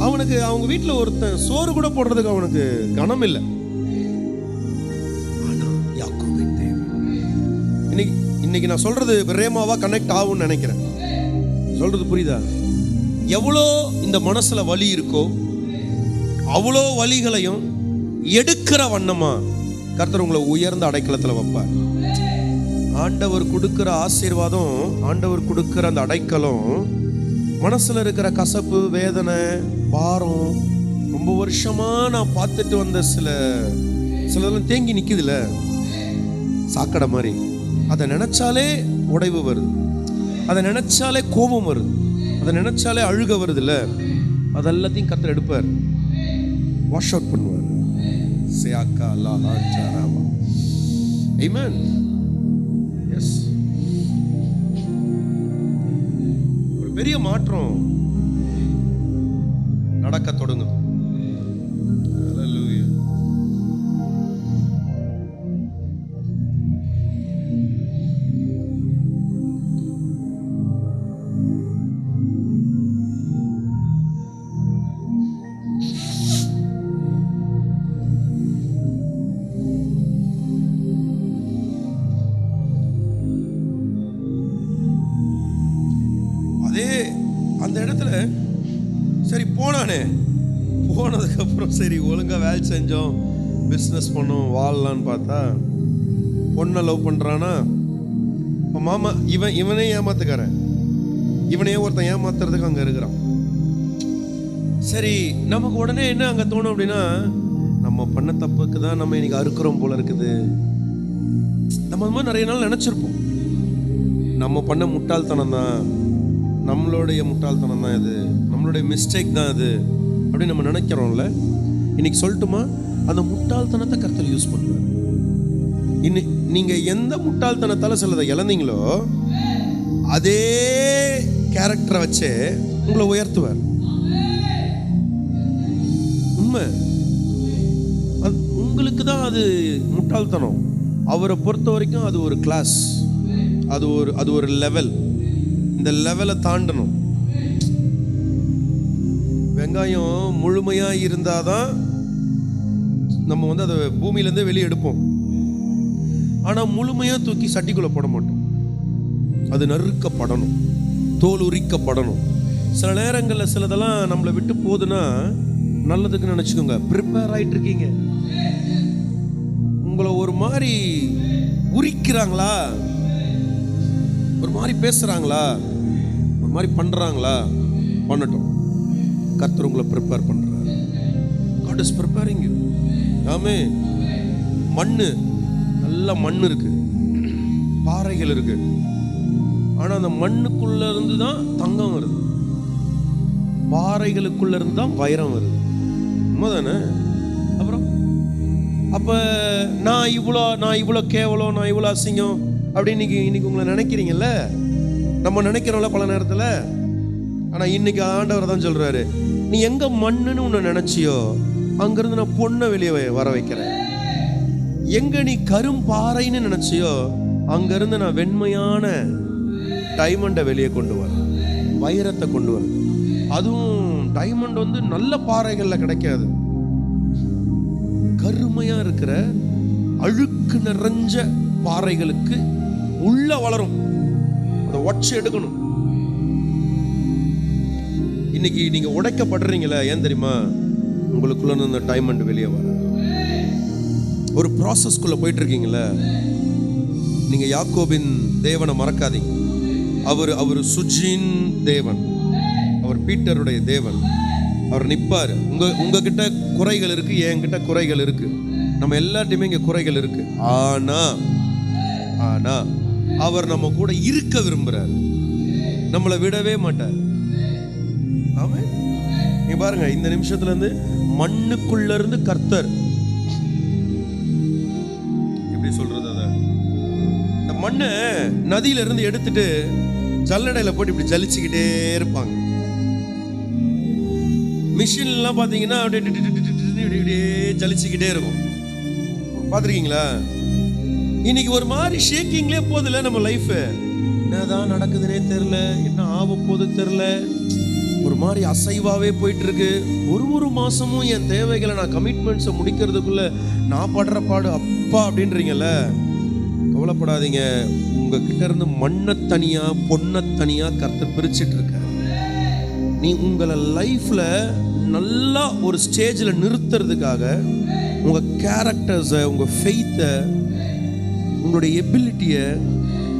அவனுக்கு அவங்க வீட்டுல ஒருத்தன் சோறு கூட போடுறதுக்கு அவனுக்கு கனம் இல்லை. ஆனா யாக்கோபின் தேவன். இன்னைக்கு நான் சொல்றது பிரேமாவா கனெக்ட் ஆகும்னு நினைக்கிறேன். சொல்றது புரியுதா? எவ்வளோ இந்த மனசுல வலி இருக்கோ அவ்வளோ வலிகளையும் எடுக்கிற வண்ணமா கர்த்தர் உங்களை உயர்ந்த அடைக்கலத்துல வைப்பார். ஆண்டவர் கொடுக்கிற ஆசீர்வாதம், ஆண்டவர் கொடுக்கிற அந்த அடைக்கலம் மனசுல இருக்கிற கசப்பு, வேதனை, பாரம், ரொம்ப வருஷமா நான் பார்த்துட்டு வந்த சிலதெல்லாம் தேங்கி நிக்குதுல சாக்கடை மாதிரி. அதை நினைச்சாலே உடைவு வருது, அதை நினைச்சாலே கோபம் வருது, அதை நினைச்சாலே அழுக வருது இல்ல, அதெல்லாத்தையும் கர்த்தர் எடுப்பார், வாஷ் அவுட் பண்ணுவார். சியாக்கா லாஹா ஜாராவா. ஆமென். எஸ், ஒரு பெரிய மாற்றம் நடக்க தொடங்குது. ஹல்லேலூயா. அந்த இடத்துல சரி போனானே, போனதுக்கு அப்புறம் சரி ஒழுங்கா வேலை செஞ்சோம், பிஸ்னஸ் பண்ணோம், வாழலான்னு பார்த்தா பொண்ணை லவ் பண்றானா. மாமா இவனே ஏமாத்துக்காரன், இவனையே ஒருத்தன் ஏமாத்துறதுக்கு அங்க இருக்கிறான். சரி நமக்கு உடனே என்ன அங்க தோணும் அப்படின்னா, நம்ம பண்ண தப்புக்கு தான் நம்ம இன்னைக்கு அறுக்கிறோம் போல இருக்குது. நம்ம அது மாதிரி நிறைய நாள் நினைச்சிருப்போம், நம்ம பண்ண முட்டாள்தனம் தான், நம்மளுடைய முட்டாள்தனம் தான் இது, நம்மளுடைய மிஸ்டேக் தான் இது அப்படின்னு நம்ம நினைக்கிறோம்ல. இன்னைக்கு சொல்லட்டுமா, அந்த முட்டாள்தனத்தை கர்த்தர் யூஸ் பண்ணுவார். நீங்க எந்த முட்டாள்தனத்தால சிலதை இழந்தீங்களோ அதே கேரக்டரை வச்சு உங்களை உயர்த்துவார். உண்மை, உங்களுக்கு தான் அது முட்டாள்தனம். அவரை பொறுத்த வரைக்கும் அது ஒரு கிளாஸ், அது ஒரு லெவல். இந்த லெவலை தாண்டணும். வெங்காயம் முழுமையா இருந்தாதான் நம்ம அதை பூமியிலேருந்து வெளியே எடுப்போம். ஆனா முழுமையா தூக்கி சட்டிக்குள்ள போட மாட்டோம், அது நறுக்கப்படணும், தோல் உரிக்கப்படணும். சில நேரங்களில் சிலதெல்லாம் நம்மளை விட்டு போகுதுன்னா நல்லதுக்கு நினைச்சுக்கோங்க. ப்ரிப்பேர் ஆயிட்டு இருக்கீங்க, உங்களை ஒரு மாதிரி உரிக்கிறாங்களா, ஒரு மாதிரி பேசுறாங்களா, ஒரு மாதிரி பண்றாங்களா, பண்ணட்டும். கர்த்தர் உங்களை ப்ரிப்பேர் பண்றாரு. God is preparing you. ஆமென். மண்ணு, நல்ல மண் இருக்கு, பாறைகள் இருக்கு. ஆனா அந்த மண்ணுக்குள்ள இருந்து தான் தங்கம் வருது, பாறைகளுக்குள்ள இருந்து தான் வைரம் வருது. உண்மைதானே? அப்புறம் அப்ப நான் இவ்வளோ கேவலம், நான் இவ்வளோ அசிங்கம் அப்படின்னு இன்னைக்கு உங்களை நினைக்கிறீங்கல்ல, நம்ம நினைக்கிறோம்ல பல நேரத்தில். ஆனா இன்னைக்கு ஆண்டவர் தான் சொல்றாரு, நீ எங்க மண்ணுன்னு உன்னை நினைச்சியோ அங்கிருந்து நான் பொண்ணை வெளியே வர வைக்கிறேன். எங்க நீ கரும்பாறைன்னு நினைச்சியோ அங்கிருந்து நான் வெண்மையான டைமண்டை வெளியே கொண்டு வரேன், வைரத்தை கொண்டு வரேன். அதுவும் டைமண்ட் நல்ல பாறைகள்ல கிடைக்காது, கருமையா இருக்கிற அழுக்கு நிறைஞ்ச பாறைகளுக்கு உள்ள வளரும், அதை உடைச்சு எடுக்கணும். இன்னைக்கு நீங்க உடைக்கப்படுறீங்களா, ஏன் தெரியுமா? உங்களுக்குள்ள இந்த டைமண்ட் வெளியே வர ஒரு ப்ராசஸ்க்குள்ள போயிட்டு இருக்கீங்களா. நீங்க யாக்கோபின் தேவனை மறக்காதீங்க. அவர் சுஜின் தேவன், அவர் பீட்டருடைய தேவன், அவர் நிப்பாரு. உங்ககிட்ட குறைகள் இருக்கு, என்கிட்ட குறைகள் இருக்கு, நம்ம எல்லார்ட்டையுமே இங்க குறைகள் இருக்கு. ஆனா அவர் நம்ம கூட இருக்க விரும்புறார், நம்மளை விடவே மாட்டார். ஆமென். நீங்க பாருங்க, இந்த நிமிஷத்துல இருந்து மண்ணுக்குள்ள இருந்து கர்த்தர் எப்படி சொல்றது, அத இந்த மண்ணை நதியில இருந்து எடுத்துட்டு ஜல்லடையில போட்டு இப்படி ஜலிச்சுக்கிட்டே இருப்பாங்க. மிஷின்லாம் பாத்தீங்கன்னா அப்படியே ஜலிச்சுக்கிட்டே இருக்கும். பாத்திருக்கீங்களா? இன்னைக்கு ஒரு மாதிரி ஷேக்கிங்லேயே போதில்ல நம்ம லைஃப். என்னதான் நடக்குதுன்னே தெரியல, என்ன ஆக போகுது தெரியல, ஒரு மாதிரி அசைவாவே போயிட்டு இருக்கு. ஒரு மாசமும் என் தேவைகளை நான் கமிட்மெண்ட்ஸை முடிக்கிறதுக்குள்ள நான் படுற பாடு அப்பா அப்படின்றீங்கல்ல. கவலைப்படாதீங்க, உங்ககிட்ட இருந்து மண்ணை தனியா பொண்ணை தனியா கர்த்தர் பிரிச்சுட்டு இருக்க. நீ உங்களை லைஃப்ல நல்லா ஒரு ஸ்டேஜில் நிறுத்துறதுக்காக உங்க கேரக்டர்ஸை, உங்க ஃபெய்த்தை, உங்களுடைய எபிலிட்டியை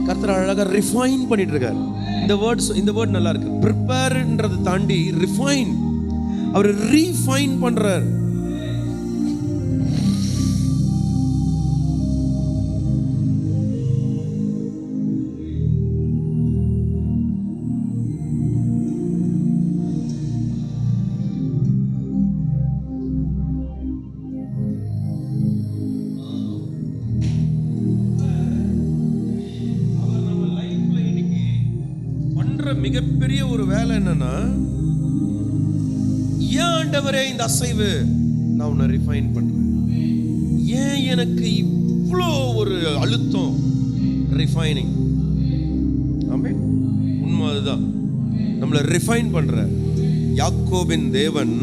கர்த்தர் அழகாக ரிஃபைன் பண்ணிட்டு இருக்காரு. இந்த வேர்ட் நல்லா இருக்கு. ப்ரிப்பேர்ன்றதை தாண்டி ரிஃபைன், அவர் ரீஃபைன் பண்றார். மிகப்பெரிய ஒரு வேலை என்னன்னா, ஏன் ஆண்டவரே இந்த அசைவு, நான் உன்னை ரிஃபைன் பண்றேன். ஏன் எனக்கு இவ்வளோ ஒரு அழுத்தம்? ரிஃபைனிங். ஆமென். உண்மை அதுதான், நம்மளை ரிஃபைன் பண்ற. யாக்கோபின் தேவன்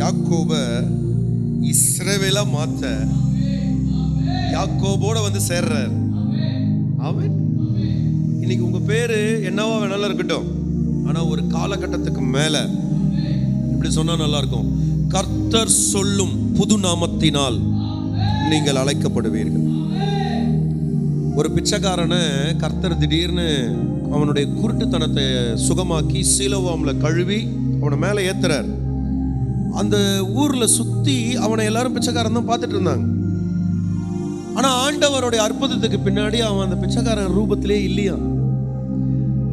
யாக்கோப இஸ்ரவேலா மாத்த யாக்கோபோட வந்து சேர்றார். ஆமென். இன்னைக்கு உங்க பேரு என்னவா வேணாலும் இருக்கட்டும், ஆனா ஒரு காலகட்டத்துக்கு மேல இப்படி சொன்னா நல்லா இருக்கும், கர்த்தர் சொல்லும் புது நாமத்தினால் நீங்கள் அழைக்கப்படுவீர்கள். ஒரு பிச்சைக்காரனை கர்த்தர் திடீர்னு அவனுடைய குருட்டுத்தனத்தை சுகமாக்கி சீலோவாம்ல கழுவி அவனை மேல ஏத்துறார். அந்த ஊர்ல சுத்தி அவனை எல்லாரும் பிச்சைக்காரன் தான் பார்த்துட்டு இருந்தாங்க. ஆனா ஆண்டவருடைய அற்புதத்துக்கு பின்னாடி அவன் அந்த பிச்சைக்காரன் ரூபத்திலே இல்லையா.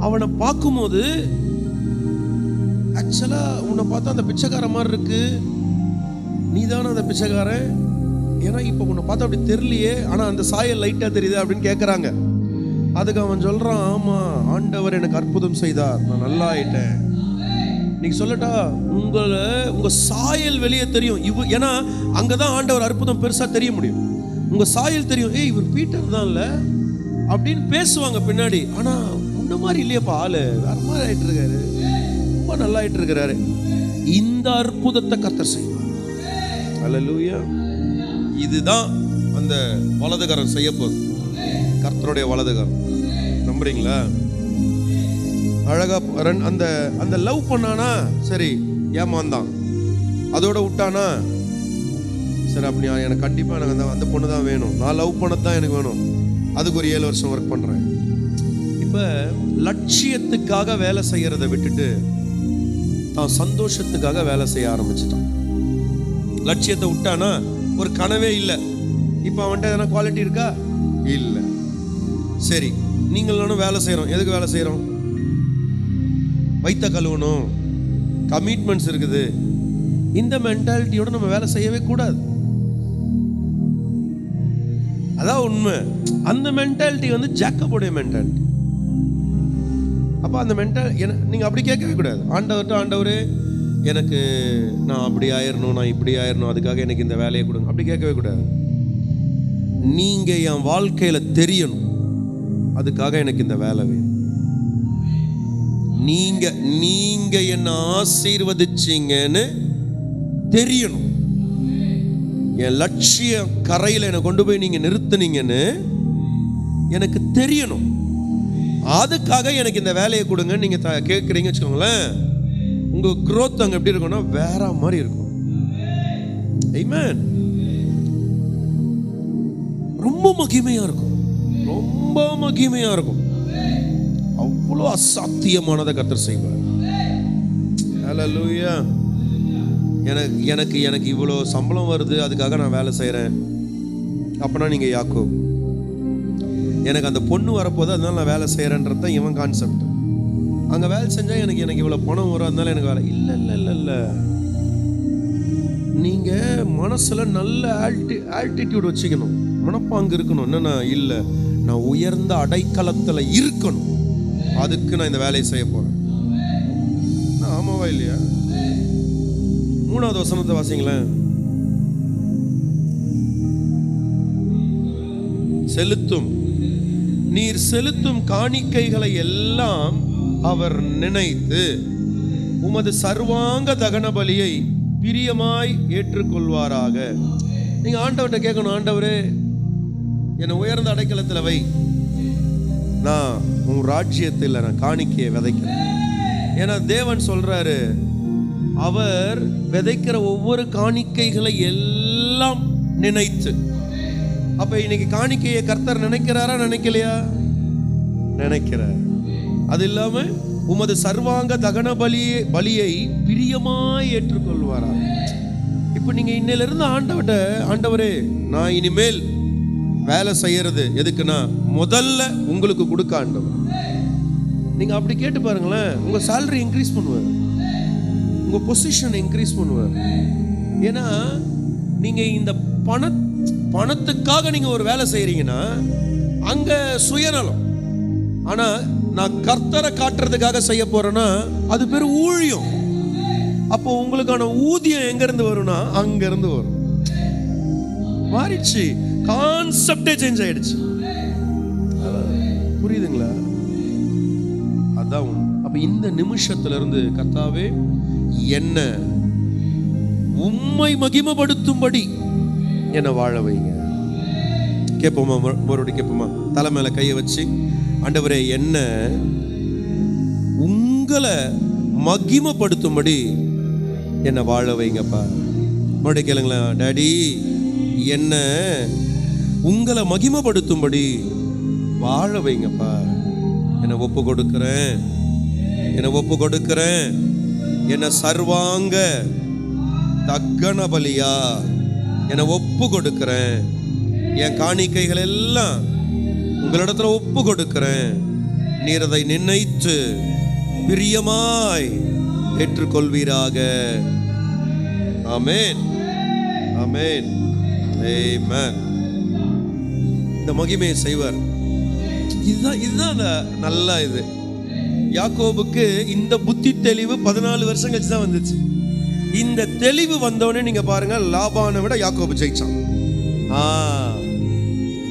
அவனை பார்க்கும்போது ஆக்சுவலா உன்னை பார்த்தா அந்த பிச்சைக்காரன் மாதிரி இருக்கு, நீ தானே அந்த பிச்சைக்காரன், ஏன்னா இப்போ உன்னை பார்த்தா அப்படி தெரியலையே, ஆனா அந்த சாயல் லைட்டா தெரியுது அப்படின்னு கேட்கறாங்க. அதுக்கு அவன் சொல்றான், ஆமா ஆண்டவர் எனக்கு அற்புதம் செய்தார், நான் நல்லா ஆயிட்டேன். நீங்க சொல்லட்டா, உங்க சாயல் வெளியே தெரியும். ஏன்னா அங்கதான் ஆண்டவர் அற்புதம் பெருசா தெரிய முடியும். உங்க சாயல் தெரியும், ஏய் இவர் பீட்டர் தான் இல்ல அப்படின்னு பேசுவாங்க பின்னாடி. ஆனா இந்த மாதிரி இல்லையப்பா, ஆளு வேற மாதிரி ஆயிட்டு இருக்காரு, ரொம்ப நல்லா ஆயிட்டு இருக்கிறாரு. இந்த அற்புதத்தை கர்த்தர் செய்வார். அல்லேலூயா. இதுதான் அந்த வலதுகரம் செய்ய போகுது, கர்த்தருடைய வலதுகரம். நம்புறீங்களா? அழகா அந்த அந்த லவ் பண்ணானா சரி, ஏமாந்தான், அதோட விட்டானா சரி, அப்படியா எனக்கு கண்டிப்பா எனக்கு அந்த பொண்ணு தான் வேணும், நான் லவ் பண்ணதான் எனக்கு வேணும், அதுக்கு ஒரு 7 வருஷம் ஒர்க் பண்றேன். இப்ப லட்சியத்துக்காக வேலை செய்யறதை விட்டுட்டு தான் சந்தோஷத்துக்காக வேலை செய்ய ஆரம்பிச்சுட்டான். லட்சியத்தை விட்டானா ஒரு கனவே இல்லை. இப்ப அவன்கிட்ட எதனா குவாலிட்டி இருக்கா? இல்லை. சரி, நீங்களும் வேலை செய்யறோம். எதுக்கு வேலை செய்யறோம்? வைத்த கழுவணும், கமிட்மெண்ட்ஸ் இருக்குது. இந்த மென்டாலிட்டியோட நம்ம வேலை செய்யவே கூடாது. அதான் உண்மை. அந்த மென்டாலிட்டி வந்து ஜாக்கபோடைய மென்டாலிட்டி. அப்போ அந்த நீங்கள் அப்படி கேட்கவே கூடாது. ஆண்டவரே எனக்கு நான் அப்படி ஆயிடணும், நான் இப்படி ஆயிடணும், அதுக்காக எனக்கு இந்த வேலையை கொடுங்க, அப்படி கேட்கவே கூடாது. நீங்கள் என் வாழ்க்கையில் தெரியணும், அதுக்காக எனக்கு இந்த வேலை வேணும். நீங்க என்ன ஆசீர்வதிச்சீங்கன்னு தெரியணும். என் லட்சிய கரையில் என்னை கொண்டு போய் நீங்க நிறுத்துனீங்கன்னு எனக்கு தெரியணும். அதுக்காக எனக்கு இந்த வேலையை கொடுங்க நீங்க கேட்குறீங்க வச்சுக்கோங்களேன். உங்க growth அங்க எப்படி இருக்கும்னா வேற மாதிரி இருக்கும். ஆமென். ரொம்ப மகிமையா இருக்கும், ரொம்ப மகிமையா இருக்கும். அவ்வளோ அசாத்தியமானதை கர்த்தர் செய்வார். ஹல்லேலூயா. எனக்கு எனக்கு இவ்வளோ சம்பளம் வருது, அதுக்காக நான் வேலை செய்கிறேன். அப்போனா நீங்கள் யாக்கோபு. எனக்கு அந்த பொண்ணு வரப்போது, அதனால நான் வேலை செய்கிறேன்றது தான் இவன் கான்செப்ட். அங்கே வேலை செஞ்சால் எனக்கு இவ்வளோ பணம் வரும், அதனால எனக்கு வேலை இல்லை இல்லை இல்லை இல்லை. நீங்கள் மனசில் நல்ல ஆல்டிடியூட் வச்சுக்கணும், மனப்பாங்கு இருக்கணும். என்னன்னா, இல்லை நான் உயர்ந்த அடைக்கலத்தில் இருக்கணும், அதுக்கு நான் இந்த வேலையை செய்ய போகிறேன். ஆமாவா இல்லையா? 3வது வசனத்தை வாசிங்களேன். செலுத்தும் நீர் செலுத்தும் காணிக்கைகளை எல்லாம் அவர் நினைத்து உமது சர்வாங்க தகன பலியை பிரியமாய் ஏற்றுக்கொள்வாராக. நீங்க ஆண்டவர்கிட்ட கேட்கணும், ஆண்டவரே என்னை உயர்ந்த அடைக்கலத்தில் வை, நான் உன் ராஜ்யத்தில் நான் காணிக்கையை விதைக்கிறேன். ஏன்னா தேவன் சொல்றாரு, அவர் விதைக்கிற ஒவ்வொரு காணிக்கைகளை எல்லாம் நினைத்து. அப்ப இன்னைக்கு காணிக்கையை கர்த்தர் நினைக்கிறாரா நினைக்கலையா? நினைக்கிறார். அது இல்லாம உமது சர்வாங்க தகன பலியை பிரியமாய் ஏற்றுக்கொள்வாரா. இப்ப நீங்க இன்னையிலிருந்து ஆண்டவரே நான் இனிமேல் வேலை செய்யறது எதுக்குன்னா முதல்ல உங்களுக்கு கொடுக்க ஆண்டவர். நீங்க அப்படி கேட்டு பாருங்களேன், உங்க சேலரி இன்க்ரீஸ் பண்ணுவார், உங்க பொசிஷன் இன்க்ரீஸ் பண்ணுவார். ஏன்னா நீங்க இந்த பணத்துக்காக நீங்க ஒரு வேலை செய்யறீங்கன்னா அங்க சுயநலம். ஆனா நான் கர்த்தரை காட்டுறதுக்காக செய்ய போறேன்னா அது பேர் ஊழியம். அப்போ உங்களுக்கான ஊதியம் எங்க இருந்து வரும்னா அங்க இருந்து வரும். மாறிடுச்சு, கான்செப்டே சேஞ்ச் ஆயிடுச்சு. புரியுதுங்களா? அதான். அப்ப இந்த நிமிஷத்துல இருந்து கர்த்தாவே என்ன உம்மை மகிமைப்படுத்தும்படி என்ன வாழ வைங்க. கேட்போமா? மறுபடியும் கேட்போமா? தலை மேல கையை வச்சு, ஆண்டவரே என்ன உங்களை மகிமைப்படுத்தும்படி என்ன வாழ வைங்கப்பா. மறுபடியும் கேளுங்களேன், டாடி என்ன உங்களை மகிமைப்படுத்தும்படி வாழ வைங்கப்பா. என்னை ஒப்பு கொடுக்கிறேன், என்னை ஒப்பு கொடுக்கிறேன். என்னை சர்வாங்க தகன பலியா என்னை ஒப்பு கொடுக்கிறேன். என் காணிக்கைகள் எல்லாம் உங்களிடத்துல ஒப்பு கொடுக்கிறேன். நீர் அதை நினைத்து பிரியமாய் ஏற்றுக்கொள்வீராக. ஆமென், ஆமென், ஆமென். இந்த மகிமையை செய்வார். இதுதான் நல்ல இது. யாக்கோபுக்கு இந்த புத்தி தெளிவு 14 வருஷம் கழிச்சு தான் வந்துச்சு. இந்த தெளிவு வந்தோடனே நீங்க பாருங்க, லாபானை விட யாக்கோபு ஜெயிச்சான்.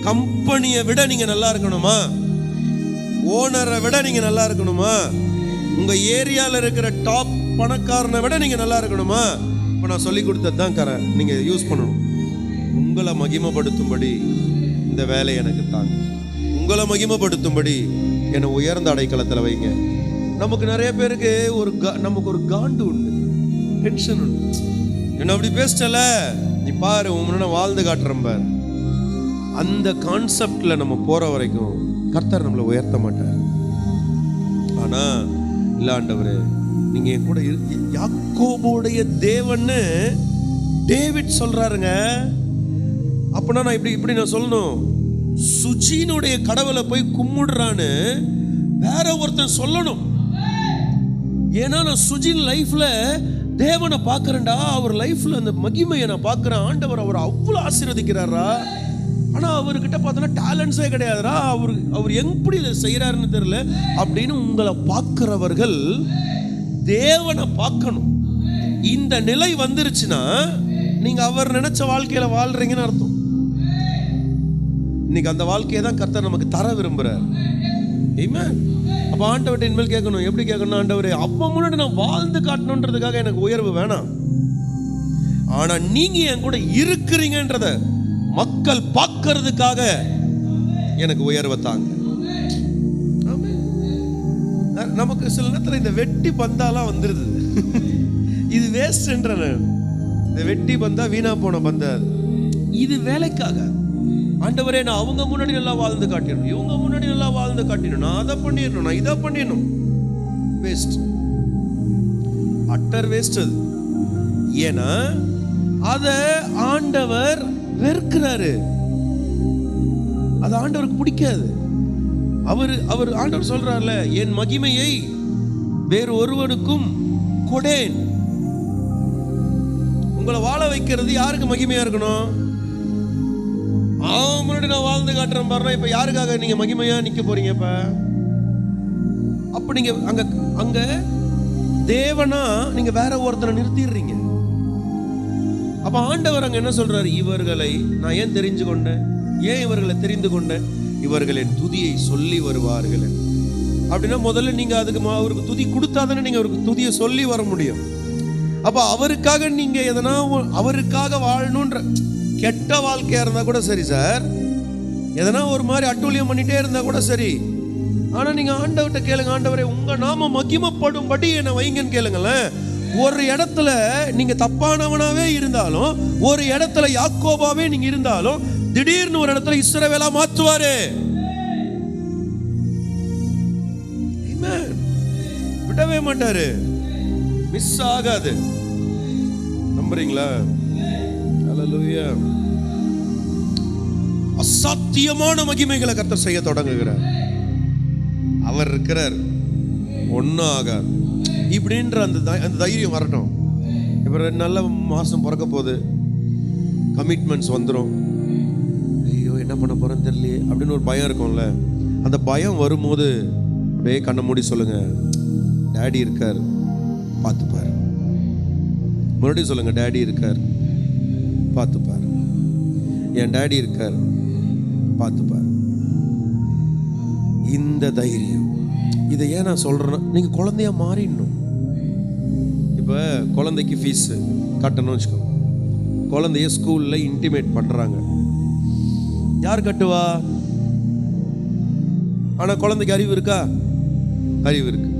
கம்பெனியை விட நீங்க நல்லா இருக்கணுமா? ஓனரை விட நீங்க நல்லா இருக்கணுமா? உங்க ஏரியால இருக்கிற டாப் பணக்காரனை விட நீங்க நல்லா இருக்கணுமா? இப்ப நான் சொல்லி கொடுத்ததுதான் நீங்க யூஸ் பண்ணணும். உங்களை மகிமைப்படுத்தும்படி இந்த வேலை எனக்கு தாங்க, உங்களை மகிமைப்படுத்தும்படி என்னை உயர்ந்த அடைக்கலத்தில் வைங்க. நமக்கு நிறைய பேருக்கு நமக்கு ஒரு காண்டு உண்டு, டென்ஷன் உண்டு. என்ன அப்படி பேசிட்டல, நீ பாரு உன் வாழ்ந்து காட்டுறேன் பாரு. அந்த கான்செப்ட்ல நம்ம போற வரைக்கும் கர்த்தர் நம்மளை உயர்த்த மாட்டார். ஆனா இல்ல ஆண்டவரே நீங்க என் கூட யாக்கோபுடைய தேவன்னு டேவிட் சொல்றாருங்க. அப்பனா நான் இப்படி நான் சொல்லணும், சுஜினுடைய கடவுளை போய் கும்பிடுறான்னு வேற ஒருத்தன் சொல்லணும். ஏன்னா நான் சுஜின் லைஃப்ல தேவனை பார்க்கறேன்டா, அவர் லைஃப்ல அந்த மகிமையை நான் பார்க்கறேன். ஆண்டவர் அவர் அவ்வளவு ஆசீர்வதிக்கிறாரா. ஆனா அவர்கிட்ட பார்த்தோன்னா டேலண்ட்ஸே கிடையாதுரா, அவர் எப்படி இதை செய்யறாருன்னு தெரியல அப்படின்னு உங்களை பார்க்கிறவர்கள் தேவனை பார்க்கணும். இந்த நிலை வந்துருச்சுன்னா நீங்க அவர் நினைச்ச வாழ்க்கையில வாழ்றீங்கன்னு அர்த்தம். இன்னைக்கு அந்த வாழ்க்கையை தான் கர்த்தர் நமக்கு தர விரும்புறார். ஆமென். அப்ப ஆண்டவர்ட்ட இனிமேல் கேட்கணும். எப்படி கேட்கணும்? ஆண்டவரே அப்ப முன்னாடி நான் வாழ்ந்து காட்டணுன்றதுக்காக எனக்கு உயர்வு வேணாம், ஆனா நீங்க என் கூட இருக்கிறீங்கன்றத மக்கள் பார்க்கறதுக்காக எனக்கு உயர்வை தாங்க. நமக்கு சில நேரத்தில் இந்த வெட்டி பந்தாலாம் வந்துருது. இது வேஸ்ட்ன்ற, இந்த வெட்டி பந்தா வீணா போன பந்தா, இது வேலைக்காக. ஆண்டவரே நான் அவங்க முன்னாடி நல்லா வாழ்ந்து காட்டிடணும், இவங்க முன்னாடி நல்லா வாழ்ந்து காட்டிடணும், நான் அதை பண்ணிடணும், நான் இதை பண்ணிடணும். Waste, utter waste. அது ஏன்னா அத ஆண்டவர் வெறுக்கிறாரு. அது ஆண்டவருக்கு பிடிக்காது. அவர் ஆண்டவர் சொல்றாருல, என் மகிமையை வேறு ஒருவனுக்கும் கொடேன். உங்களை வாழ வைக்கிறது யாருக்கு மகிமையா இருக்கணும்? முன்னாடி நான் வாழ்ந்து காட்டுறேன் பாருங்க. இப்ப யாருக்காக நீங்க மகிமையா நிக்க போறீங்க? இப்ப அப்ப நீங்க அங்க தேவனா நீங்க வேற ஒருத்தரை நிறுத்திடுறீங்க. அப்ப ஆண்டவர் அங்க என்ன சொல்றாரு? இவர்களை நான் ஏன் தெரிஞ்சு கொண்டேன்? ஏன் இவர்களை தெரிந்து கொண்டேன்? இவர்களின் துதியை சொல்லி வருவார்கள். அப்படின்னா முதல்ல நீங்க அவருக்கு துதி கொடுத்தாதானே நீங்க அவருக்கு துதியை சொல்லி வர முடியும். அப்ப அவருக்காக நீங்க எதனா அவருக்காக வாழணும்ன்ற கெட்ட வாழ்க்கையா இருந்தா கூட சரி சார், எதனா ஒரு மாதிரி அட்டூழியம் பண்ணிட்டே இருந்தா கூட சரி, ஆனா நீங்க ஆண்டவர்கிட்ட கேளுங்க, ஆண்டவரே உங்க நாம மகிமைப்படும்படி என்ன வைங்கன்னு கேளுங்களேன். ஒரு இடத்துல நீங்க தப்பானவனாவே இருந்தாலும், ஒரு இடத்துல யாக்கோபாவே நீங்க இருந்தாலும், திடீர்னு ஒரு இடத்துல இஸ்ரவேலா மாற்றுவாரு. விடவே மாட்டாரு, மிஸ் ஆகாது. நம்புறீங்களா? ஹல்லேலூயா. அசாத்தியமான மகிமைகளை கர்த்தர் செய்ய தொடங்குகிறார். அவர் இருக்கிறார், ஒன்னும் ஆகாது இப்படின்ற அந்த தைரியம் வரட்டும். இப்போ 2 நல்ல மாசம் பிறக்க போகுது, கமிட்மெண்ட்ஸ் வந்துடும். ஐயோ என்ன பண்ண போறேன்னு தெரியலையே அப்படின்னு ஒரு பயம் இருக்கும்ல. அந்த பயம் வரும்போது அப்படியே கண்ணை மூடி சொல்லுங்க, டேடி இருக்கார் பார்த்துப்பார். மறுபடியும் சொல்லுங்க, டேடி இருக்கார் பார்த்துப்பார். என் டேடி இருக்கார் பார்த்துப்பார். இந்த தைரியம், இதை ஏன் நான் சொல்றேன்னா, நீங்க குழந்தையா மாறிடணும். இப்ப குழந்தைக்கு ஃபீஸ் கட்டணும்னு வச்சுக்கோ. குழந்தைய ஸ்கூல்ல இன்டிமேட் பண்றாங்க, யார் கட்டுவா? ஆனா குழந்தைக்கு அறிவு இருக்கா? அறிவு இருக்கு.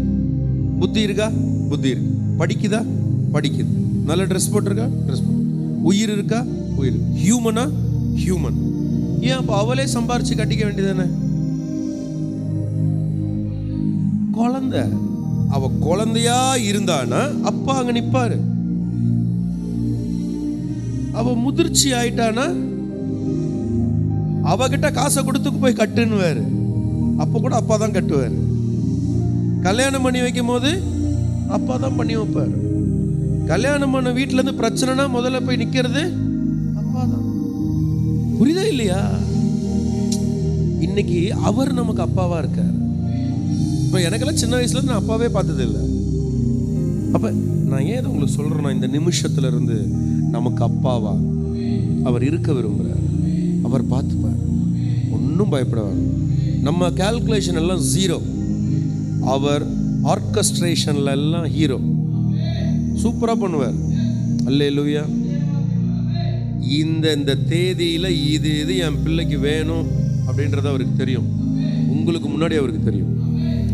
புத்தி இருக்கா? புத்தி இருக்கு. படிக்குதா? படிக்குது. நல்ல ட்ரெஸ் போட்டிருக்கா? ட்ரெஸ் போட்டு. உயிர் இருக்கா? உயிர். ஹியூமனா? ஹியூமன். ஏன் அப்ப அவளே சம்பாரிச்சு கட்டிக்க வேண்டியதானே? குழந்தை, அவ குழந்தையா இருந்தானா அப்பா அங்க நிப்பாரு. அவ முதிர்ச்சி ஆயிட்டானா அவகிட்ட காசை கொடுத்து போய் கட்டுன்னு, அப்ப கூட அப்பா தான் கட்டுவார். கல்யாணம் பண்ணி வைக்கும் போது அப்பா தான் பண்ணி வைப்பார். கல்யாணம் பண்ண வீட்டுல இருந்து பிரச்சனைனா முதல்ல போய் நிக்கிறது அப்பா தான். புரியுதா இல்லையா? இன்னைக்கு அவர் நமக்கு அப்பாவா இருக்கார். இப்ப எனக்கெல்லாம் சின்ன வயசுல இருந்து நான் அப்பாவே பார்த்தது இல்லை. அப்ப நான் ஏன் உங்களுக்கு சொல்றேன்னா, இந்த நிமிஷத்துல இருந்து நமக்கு அப்பாவா அவர் இருக்க விரும்புறார். அவர் பார்த்துப்பார், ஒன்றும் பயப்படாது. நம்ம கால்குலேஷன் எல்லாம் ஜீரோ, அவர் ஆர்கெஸ்ட்ரேஷன்ல எல்லாம் ஹீரோ. சூப்பரா பண்ணுவார். அல்லேலூயா. இந்த தேதியில இது என் பிள்ளைக்கு வேணும் அப்படின்றது அவருக்கு தெரியும். உங்களுக்கு முன்னாடி அவருக்கு தெரியும்.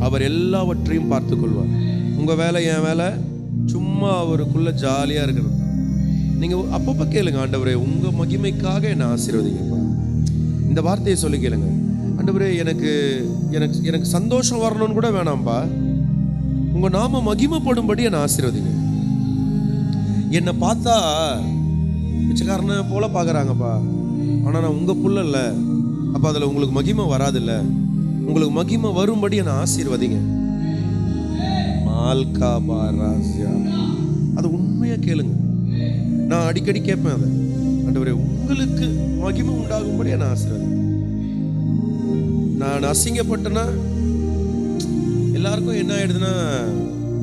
அவர் எல்லாவற்றையும் பார்த்து கொள்வார். உங்க வேலை என் வேலை, சும்மா அவருக்குள்ள ஜாலியா இருக்கிறது. நீங்க அப்பப்ப கேளுங்க, ஆண்டவரே உங்க மகிமைக்காக என்னை ஆசீர்வதிங்கப்பா. இந்த வார்த்தையை சொல்லி கேளுங்க, ஆண்டவரே எனக்கு எனக்கு எனக்கு சந்தோஷம் வரணும்னு கூட வேணாம்ப்பா, உங்க நாம மகிமைப்படும்படி என்னை ஆசீர்வதிங்க. என்னை பார்த்தா பிச்சைக்காரனை போல பார்க்குறாங்கப்பா, ஆனால் நான் உங்கள் புள்ள இல்லை. அப்போ அதில் உங்களுக்கு மகிமை வராதில்ல. உங்களுக்கு மகிமை வரும்படி என்னை ஆசீர்வதிங்க. மால்கா பாராசியா, அதை உண்மையாக கேளுங்க. நான் அடிக்கடி கேட்பேன் அதை, ஆண்டவரே உங்களுக்கு மகிமை உண்டாகும்படி என்னை ஆசீர்வதிங்க. நான் அசிங்கப்பட்டேன்னா எல்லாருக்கும் என்ன ஆயிடுதுன்னா,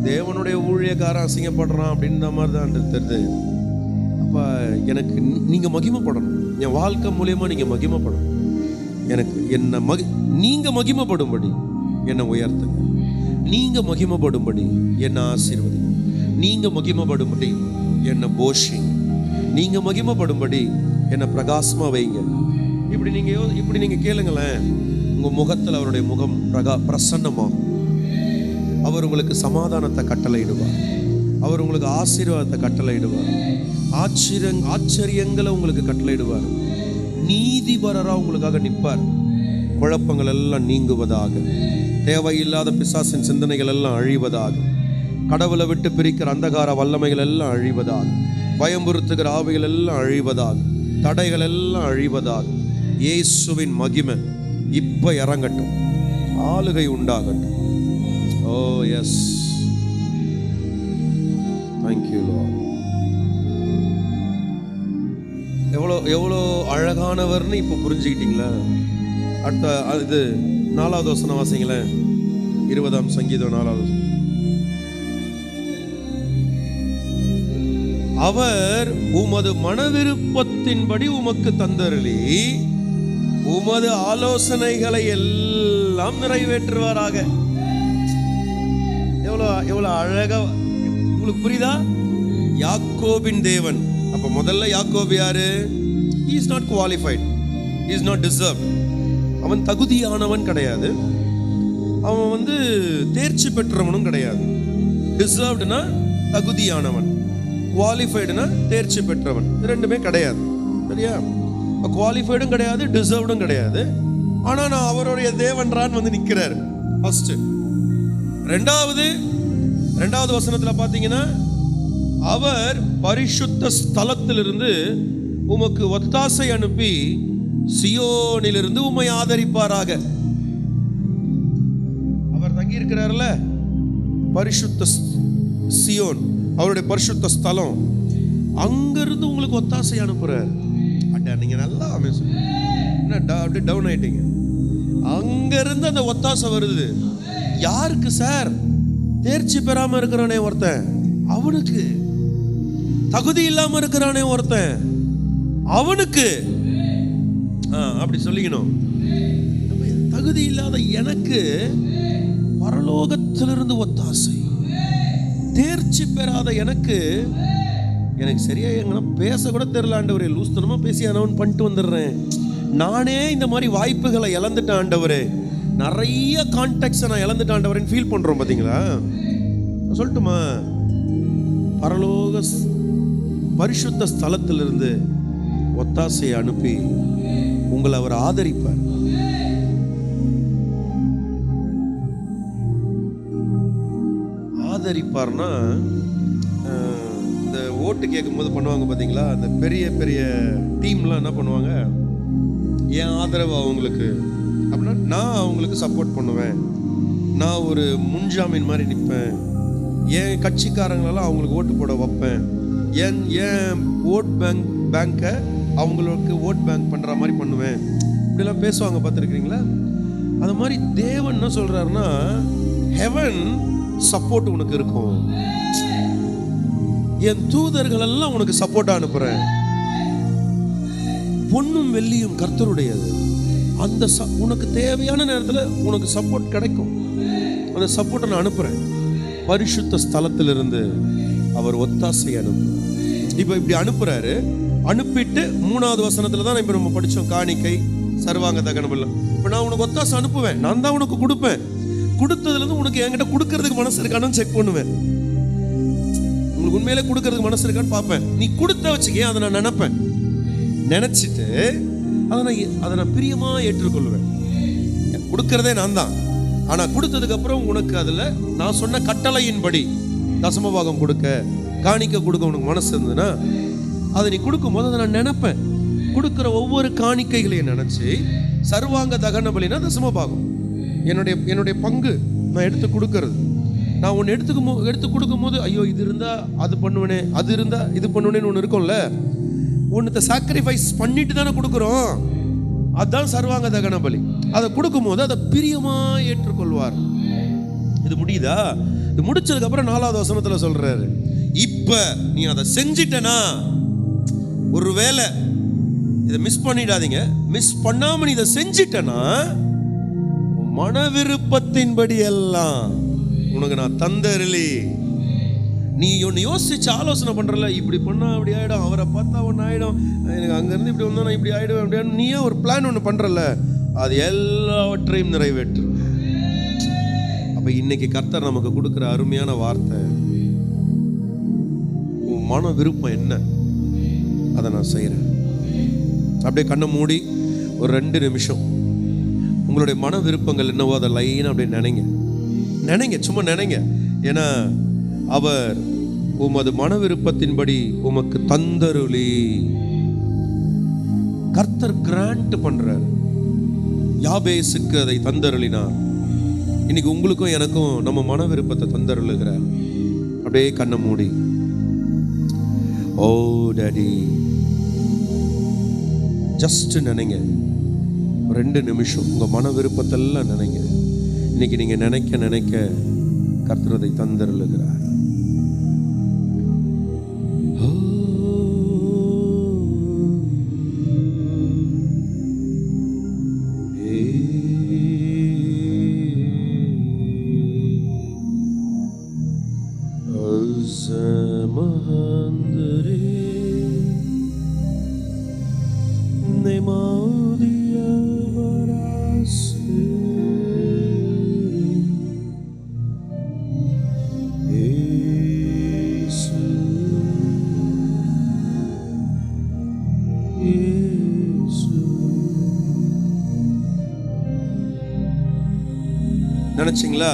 தேவனுடைய ஊழியக்காரன் அசிங்கப்படுறான் அப்படின்ற மாதிரி தான் தெரியுது. அப்போ எனக்கு நீங்கள் மகிமைப்படணும். என் வாழ்க்கை மூலியமாக நீங்கள் மகிமைப்படணும். எனக்கு நீங்கள் மகிமைப்படும்படி என்னை உயர்த்துங்க. நீங்கள் மகிமைப்படும்படி என்னை ஆசீர்வதிங்க. நீங்கள் மகிமைப்படும்படி என்னை போஷிங்க. நீங்கள் மகிமைப்படும்படி என்னை பிரகாசமாக வைங்க. இப்படி நீங்கள் கேளுங்களேன். உங்கள் முகத்தில் அவருடைய முகம் பிரசன்னமாகும். அவர் உங்களுக்கு சமாதானத்தை கட்டளையிடுவார். அவர் உங்களுக்கு ஆசீர்வாதத்தை கட்டளையிடுவார். ஆச்சரியங்களை உங்களுக்கு கட்டளையிடுவார். நீதிபரராக உங்களுக்காக நிற்பார். குழப்பங்கள் எல்லாம் நீங்குவதாக, தேவையில்லாத பிசாசின் சிந்தனைகள் எல்லாம் அழிவதாக, கடவுளை விட்டு பிரிக்கிற அந்தகார வல்லமைகள் எல்லாம் அழிவதாக, பயமுறுத்துகிற ஆவிகள் எல்லாம் அழிவதாக, தடைகள் எல்லாம் அழிவதாக. இயேசுவின் மகிமை இப்ப இறங்கட்டும், ஆளுகை உண்டாகட்டும். ஓ எஸ், தேங்க்யூ லார்ட். எவ்வளோ எவ்வளோ அழகானவர்னு இப்போ புரிஞ்சுக்கிட்டீங்களா? அடுத்த இது 4வது வசனம் வாசிங்களேன். 20ஆம் சங்கீதம் 4வது. அவர் உமது மனவிருப்பத்தின்படி உமக்கு தந்தருளி உமது ஆலோசனைகளை எல்லாம் நிறைவேற்றுவாராக. எவ்வளோ எவ்வளோ அழகா, உங்களுக்கு புரியுதா? யாக்கோபின் தேவன். அப்ப முதல்ல யாக்கோபு யாரு? he is not qualified, he is not deserved. அவன் தகுதியானவன் கிடையாது, அவன் தேர்ச்சி பெற்றவனும் கிடையாது. டிசர்வ்டுனா தகுதியானவன், குவாலிஃபைடுனா தேர்ச்சி பெற்றவன். ரெண்டுமே கிடையாது, சரியா? குவாலிஃபைடும் கிடையாது, டிசர்வ்டும் கிடையாது. ஆனா நான் அவருடைய தேவன்றான் நிக்கிறார். ஃபர்ஸ்ட். ரெண்டாவது வசனத்துல பாத்தீங்கன்னா, அவர் பரிசுத்த ஸ்தலத்திலிருந்து உமக்கு ஒத்தாசை அனுப்பி சியோனிலிருந்து உம்மை ஆதரிப்பாராக. அவர் தங்கி இருக்கிறார்ல, பரிசுத்த சியோன், அவருடைய பரிசுத்த ஸ்தலம், அங்கிருந்து உங்களுக்கு ஒத்தாசை அனுப்புறார். நீங்க நல்லா அப்படியே டவுன் ஆயிட்டீங்க. அங்கிருந்து அந்த ஒத்தாசை வருது. யாருக்கு சார்? தேர்ச்சி பெறாம இருக்கிறானே ஒருத்தன், அவனுக்கு. தகுதி இல்லாம இருக்கிறானே ஒருத்தன், அவனுக்கு. அப்படி சொல்லிக்கணும். தகுதி இல்லாத எனக்கு பரலோகத்திலிருந்து ஒத்தாசை. தேர்ச்சி பெறாத எனக்கு சரியா எங்கன்னா பேச கூட தெரியல ஆண்டவரே. லூஸ்தனமா பேசி அனௌன் பண்ணிட்டு வந்துடுறேன். நானே இந்த மாதிரி வாய்ப்புகளை இழந்துட்டேன் ஆண்டவரே. நிறைய கான்டாக்ட்ஸை நான் இழந்துட்டேன் ஆண்டவரேன்னு ஃபீல் பண்றோம். பாத்தீங்களா? சொல்லட்டுமா? பரலோக பரிசுத்த ஸ்தலத்திலிருந்து ஒத்தாசையை அனுப்பி உங்களை அவர் ஆதரிப்பார். ஆதரிப்பார்னா, இந்த ஓட்டு கேட்கும் போது பண்ணுவாங்க பாத்தீங்களா? அந்த பெரிய பெரிய டீம்லாம் என்ன பண்ணுவாங்க? என் ஆதரவு அவங்களுக்கு அப்படின்னா நான் அவங்களுக்கு சப்போர்ட் பண்ணுவேன், நான் ஒரு முன்ஜாமீன் மாதிரி நிற்பேன், என் கட்சிக்காரங்களெல்லாம் அவங்களுக்கு ஓட்டு போட வைப்பேன், என் ஓட் பேங்கை அவங்களுக்கு ஓட் பேங்க் பண்ற மாதிரி பண்ணுவேன், இப்படிலாம் பேசுவாங்க. பார்த்துருக்கீங்களா? அது மாதிரி தேவன் என்ன சொல்றாருன்னா, ஹெவன் சப்போர்ட் உனக்கு இருக்கும். என் தூதர்கள் எல்லாம் உனக்கு சப்போர்ட்டா அனுப்புறேன். பொன்னும் வெள்ளியும் கர்த்தருடையது. அந்த உனக்கு தேவையான நேரத்தில் உனக்கு சப்போர்ட் கிடைக்கும். அந்த சப்போர்ட்டை நான் அனுப்புறேன். பரிசுத்த ஸ்தலத்திலிருந்து அவர் ஒத்தாசை அனுப்புறார். இப்போ இப்படி அனுப்புறாரு. அனுப்பிட்டு 3வது வசனத்துல தான் இப்போ நம்ம படிச்சோம், காணிக்கை சர்வாங்க தகனம் எல்லாம். இப்போ நான் உனக்கு ஒத்தாசை அனுப்புவேன், நான் தான் உனக்கு கொடுப்பேன். கொடுத்ததுலேருந்து உனக்கு என்கிட்ட கொடுக்கறதுக்கு மனசு இருக்கானு செக் பண்ணுவேன். உங்களுக்கு உண்மையிலே கொடுக்கறதுக்கு மனசு இருக்கான்னு பார்ப்பேன். நீ கொடுத்த வச்சுக்கேன், அதை நான் நினைப்பேன். நினைச்சிட்டு அதை நான் பிரியமா ஏற்றுக்கொள்வேன். கொடுக்கறதே நான் தான். ஆனா கொடுத்ததுக்கு அப்புறம் உனக்கு அதுல நான் சொன்ன கட்டளையின்படி தசமபாகம் கொடுக்க, காணிக்க கொடுக்க உனக்கு மனசு இருந்ததுன்னா அதை நீ கொடுக்கும் போது அதை நான் நினைப்பேன். கொடுக்குற ஒவ்வொரு காணிக்கைகளையும் நினைச்சு, சர்வாங்க தகன பலினா தசமபாகம் என்னுடைய பங்கு நான் எடுத்து கொடுக்கறது. நான் ஒன்று எடுத்து கொடுக்கும் போது, ஐயோ இது இருந்தா அது பண்ணுவேனே, அது இருந்தா இது பண்ணுவேனேன்னு ஒன்று இருக்கும்ல. ஒன்றுத்த சாக்ரிஃபைஸ் பண்ணிட்டு தானே கொடுக்குறோம். அதுதான் சர்வாங்க தகன பலி. அதை கொடுக்கும் போது அதை பிரியமா ஏற்றுக்கொள்வார். இது முடியுதா? இது முடிச்சதுக்கு அப்புறம் 4வது வசனத்துல சொல்றாரு, இப்ப நீ அதை செஞ்சிட்டனா, ஒருவேளை இதை மிஸ் பண்ணிடாதீங்க. மிஸ் பண்ணாம நீ இதை செஞ்சிட்டனா, மன விருப்பத்தின்படி எல்லாம் உனக்கு நான் தந்தருளி. நீ ஒன்று யோசிச்சு ஆலோசனை பண்றல, இப்படி பண்ணா அப்படி ஆயிடும், அவரை பார்த்தா ஒன்று ஆயிடும், எனக்கு அங்கிருந்து இப்படி வந்தா நான் இப்படி ஆயிடுவேன் அப்படியே நீயே ஒரு பிளான் ஒன்று பண்றல, அது எல்லாவற்றையும் நிறைவேற்று. அப்ப இன்னைக்கு கர்த்தர் நமக்கு கொடுக்குற அருமையான வார்த்தை, உன் மன விருப்பம் என்ன, அதை நான் செய்யறேன். அப்படியே கண்ணை மூடி ஒரு 2 நிமிஷம் உங்களுடைய மன விருப்பங்கள் என்னவோ அதை லைனா அப்படியே நினைங்க. சும்மா நினைங்க. ஏன்னா அவர் உமது மன விருப்பத்தின்படி உமக்கு தந்தருளி. கர்த்தர் கிராண்ட் பண்றார். யாபேசுக்கு அதை தந்தருளினார். இன்னைக்கு உங்களுக்கும் எனக்கும் நம்ம மன விருப்பத்தை தந்தருளுகிறார். அப்படியே கண்ணை மூடி, ஓ டாடி, ஜஸ்ட் நினைங்க, 2 நிமிஷம் உங்க மன விருப்பத்தெல்லாம் நினைங்க. இன்னைக்கு நீங்க நினைக்க நினைக்க கர்த்தர் அதை தந்தருளுகிறார். நினைச்சிங்களா?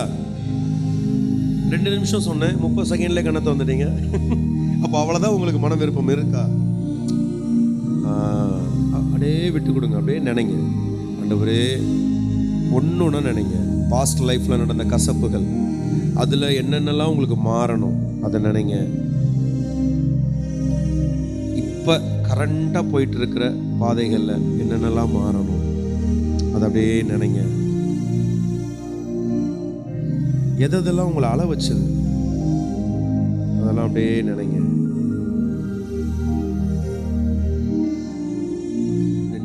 2 நிமிஷம் சொன்னேன், 30 செகண்ட்ல கணத்தை வந்துட்டீங்க. அப்போ அவ்வளோதான் உங்களுக்கு மன விருப்பம் இருக்கா? அப்படியே விட்டு கொடுங்க. அப்படியே நினைங்க, ஆண்டவரே ஒன்று நினைங்க. பாஸ்ட் லைஃப்பில் நடந்த கசப்புகள், அதில் என்னென்னலாம் உங்களுக்கு மாறணும் அதை நினைங்க. இப்போ கரண்டாக போயிட்டு இருக்கிற பாதைகளில் என்னென்னலாம் மாறணும் அதை அப்படியே நினைங்க. எதெல்லாம் உங்களை அள வச்சது அதெல்லாம் அப்படியே நினைங்க.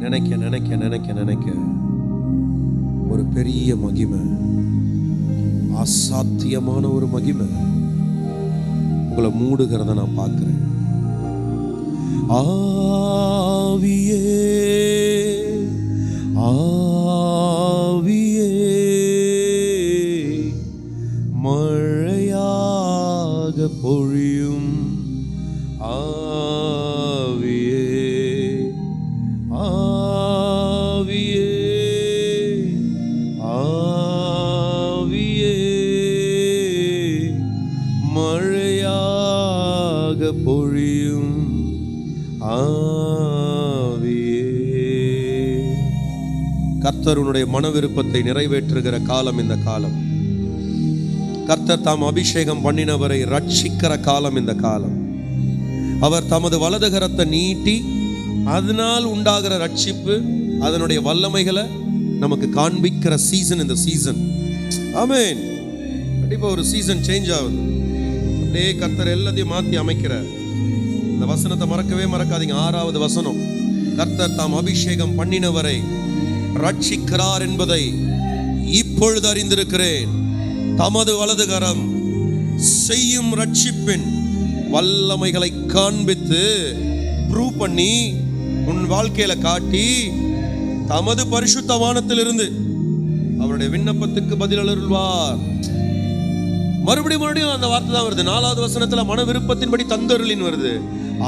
நினைக்க நினைக்க நினைக்க நினைக்க ஒரு பெரிய மகிமை, அசாத்தியமான ஒரு மகிமை உங்களை மூடுகிறத நான் பார்க்கிறேன். ஆவியே ஆவியே மழையாக பொழியும் ஆவியே ஆவியே ஆவியே மழையாக பொழியும் ஆவியே. கர்த்தர் உன்னுடைய மன விருப்பத்தை நிறைவேற்றுகிற காலம் இந்த காலம். கர்த்தர் தாம் அபிஷேகம் பண்ணினவரை ரட்சிக்கிற காலம் இந்த காலம். அவர் தமது வலது கரத்தை நீட்டி அதனால் உண்டாகிற ரட்சிப்பு, அதனுடைய வல்லமைகளை நமக்கு காண்பிக்கிற சீசன் இந்த சீசன். ஆமென். கண்டிப்பா ஒரு சீசன் சேஞ்ச் ஆகுது. அப்படியே கர்த்தர் எல்லாத்தையும் மாற்றி அமைக்கிறார். இந்த வசனத்தை மறக்கவே மறக்காதீங்க. 6வது வசனம், கர்த்தர் தாம் அபிஷேகம் பண்ணினவரை ரட்சிக்கிறார் என்பதை இப்பொழுது அறிந்திருக்கிறேன். தமது வலது கரம் செய்யும் ரட்சிப்பின் வல்லமைகளை காண்பித்து ப்ரூவ் பண்ணி உன் வாழ்க்கையில காட்டி தமது பரிசுத்த வானத்திலிருந்து அவருடைய விண்ணப்பத்துக்கு பதில் அருள்வார். மறுபடியும் அந்த வார்த்தை தான் வருது. 4வது வசனத்துல மன விருப்பத்தின்படி தந்தருளின் வருது.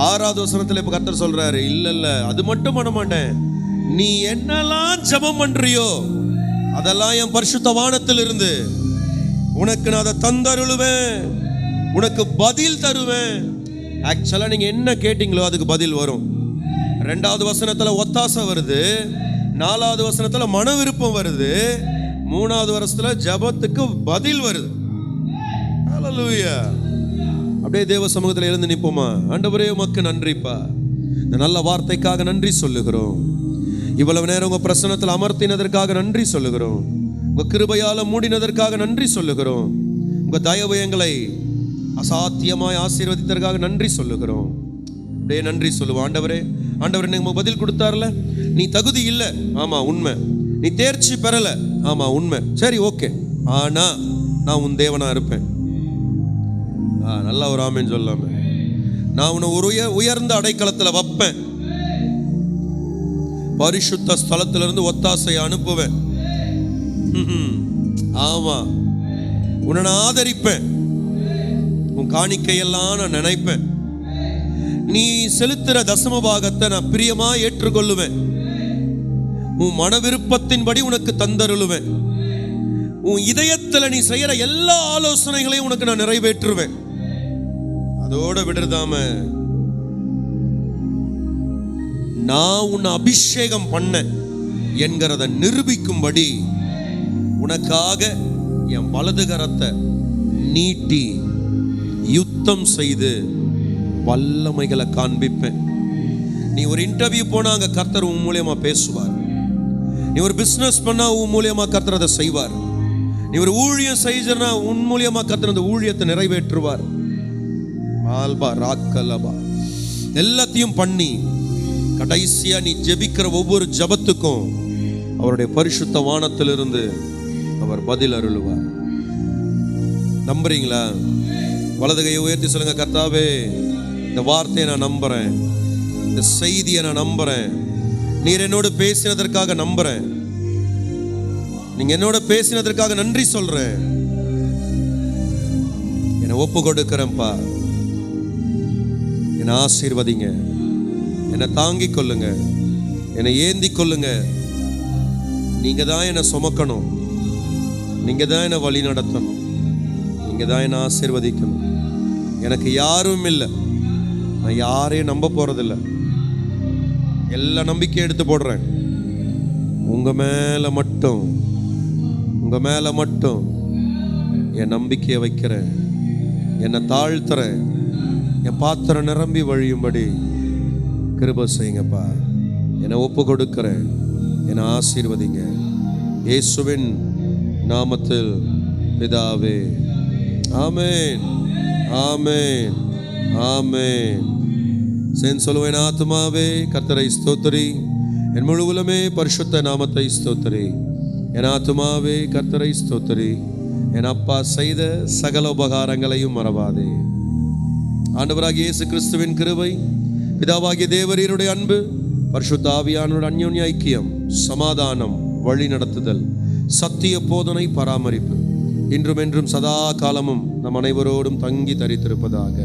6வது வசனத்துல இப்ப கர்த்தர் சொல்றாரு, இல்ல அது மட்டும் பண்ண மாட்டேன், நீ என்னெல்லாம் ஜெபம் பண்றியோ அதெல்லாம் என் பரிசுத்த வானத்தில் இருந்து உனக்கு நான் அதை தந்தருளுவேன், உனக்கு பதில் தருவேன். ஆக்சுவலா நீங்க என்ன கேட்டீங்களோ அதுக்கு பதில் வரும். 2வது வசனத்துல ஒத்தாசை வருது, 4வது வசனத்துல மன விருப்பம் வருது, 3வது வருஷத்துல ஜெபத்துக்கு பதில் வருது. ஹல்லேலூயா. அப்படியே தேவ சமூகத்தில் எழுந்து நிற்போமா? ஆண்டவரே உமக்கு நன்றிப்பா, இந்த நல்ல வார்த்தைக்காக நன்றி சொல்லுகிறோம். இவ்வளவு நேரம் உங்க பிரசன்னத்தில் அமர்த்தினதற்காக நன்றி சொல்லுகிறோம். உங்க கிருபையால மூடினதற்காக நன்றி சொல்லுகிறோம். உங்க தயவு எங்களை அசாத்தியமாய் ஆசீர்வதித்ததற்காக நன்றி சொல்லுகிறோம். அப்படியே நன்றி சொல்லுவோம். ஆண்டவரே, ஆண்டவரே நீங்க பதில் கொடுத்தார்ல, நீ தகுதி இல்லை, ஆமா உண்மை, நீ தேர்ச்சி பெறல, ஆமா உண்மை, சரி ஓகே, ஆனா நான் உன் தேவனா இருப்பேன். நல்லா ஒரு ஆமேன்னு சொல்லாம, நான் உன்னை ஒரு உயர்ந்த அடைக்கலத்துல வைப்பேன், பரிசுத்த ஸ்தலத்திலிருந்து ஒத்தாசையை அனுப்புவேன். ஆமா, உன்னை நான் ஆதரிப்பேன், உன் காணிக்கையெல்லாம் நான் நினைப்பேன், நீ செலுத்துற தசம பாகத்தை நான் பிரியமா ஏற்றுக்கொள்ளுவேன், உன் மன விருப்பத்தின்படி உனக்கு தந்தருளுவேன், உன் இதயத்தில் நீ செய்யற எல்லா ஆலோசனைகளையும் உனக்கு நான் நிறைவேற்றுவேன். அதோட விடுறதாம நான் உன்னை அபிஷேகம் பண்ண என்கிறத நிரூபிக்கும்படி உனக்காக என் வலது கரத்தை நீட்டி யுத்தம் செய்து வல்லமைகளை காண்பிப்பேன். நீ ஒரு இன்டர்வியூ போனா அங்க கர்த்தர் உன் மூலியமா பேசுவார். நீ ஒரு பிசினஸ் பண்ணா உன் மூலியமா கர்த்தர் அதை செய்வார். நீ ஒரு ஊழியம் செய்யறனா உன் மூலியமா கர்த்தர் அந்த ஊழியத்தை நிறைவேற்றுவார். மால்பா ராக்கலபா எல்லாத்தையும் பண்ணி கடைசியா நீ ஜெபிக்கிற ஒவ்வொரு ஜபத்துக்கும் அவருடைய பரிசுத்த வானத்திலிருந்து அவர் பதில் அருளுவார். நம்புறீங்களா? வலது கையை உயர்த்தி சொல்லுங்க, கர்த்தாவே இந்த வார்த்தையை நான் நம்புறேன், இந்த செய்தியை நான் நம்புறேன், நீர் என்னோடு பேசினதற்காக நம்புறேன், நீங்க என்னோட பேசினதற்காக நன்றி சொல்றேன், என்னை ஒப்பு கொடுக்கிறேன்ப்பா, என்னை ஆசீர்வதிங்க, என்னை தாங்கிக் கொள்ளுங்க, என்னை ஏந்தி கொள்ளுங்க. நீங்க தான் என்னை சுமக்கணும், நீங்க தான் என்னை வழி நடத்தணும், நீங்க தான் என்னை ஆசீர்வதிக்கணும். எனக்கு யாரும் இல்லை, நான் யாரையும் நம்ப போறதில்லை, எல்லா நம்பிக்கையும் எடுத்து போடுறேன். உங்க மேல மட்டும் என் நம்பிக்கையை வைக்கிறேன், என்னை தாழ்த்துறேன். என் பாத்திரம் நிரம்பி வழியும்படி கிருபை செய்யுங்கப்பா. என்னை ஒப்பு கொடுக்கிறேன், என்னை ஆசீர்வதிங்க. இயேசுவின் நாமத்தில் பிதாவே, ஆமென், ஆமென், ஆமென். சொல்லுவேன், ஆத்துமாவே கர்த்தரை ஸ்தோத்திரி, என் முழு உலகமே பரிசுத்த நாமத்தை ஸ்தோத்திரி. என் ஆத்துமாவே கர்த்தரை ஸ்தோத்திரி, என் அப்பா செய்த சகல உபகாரங்களையும் மறவாதே. ஆண்டவராகிய இயேசு கிறிஸ்துவின் கிருபை, பிதாவாகிய தேவரீருடைய அன்பு, பரிசுத்த ஆவியானவருடைய அன்யோன்ய ஐக்கியம், சமாதானம், வழி நடத்துதல், சத்திய போதனை, பராமரிப்பு இன்றும் என்றும் சதா காலமும் நம் அனைவரோடும் தங்கி தரித்திருப்பதாக.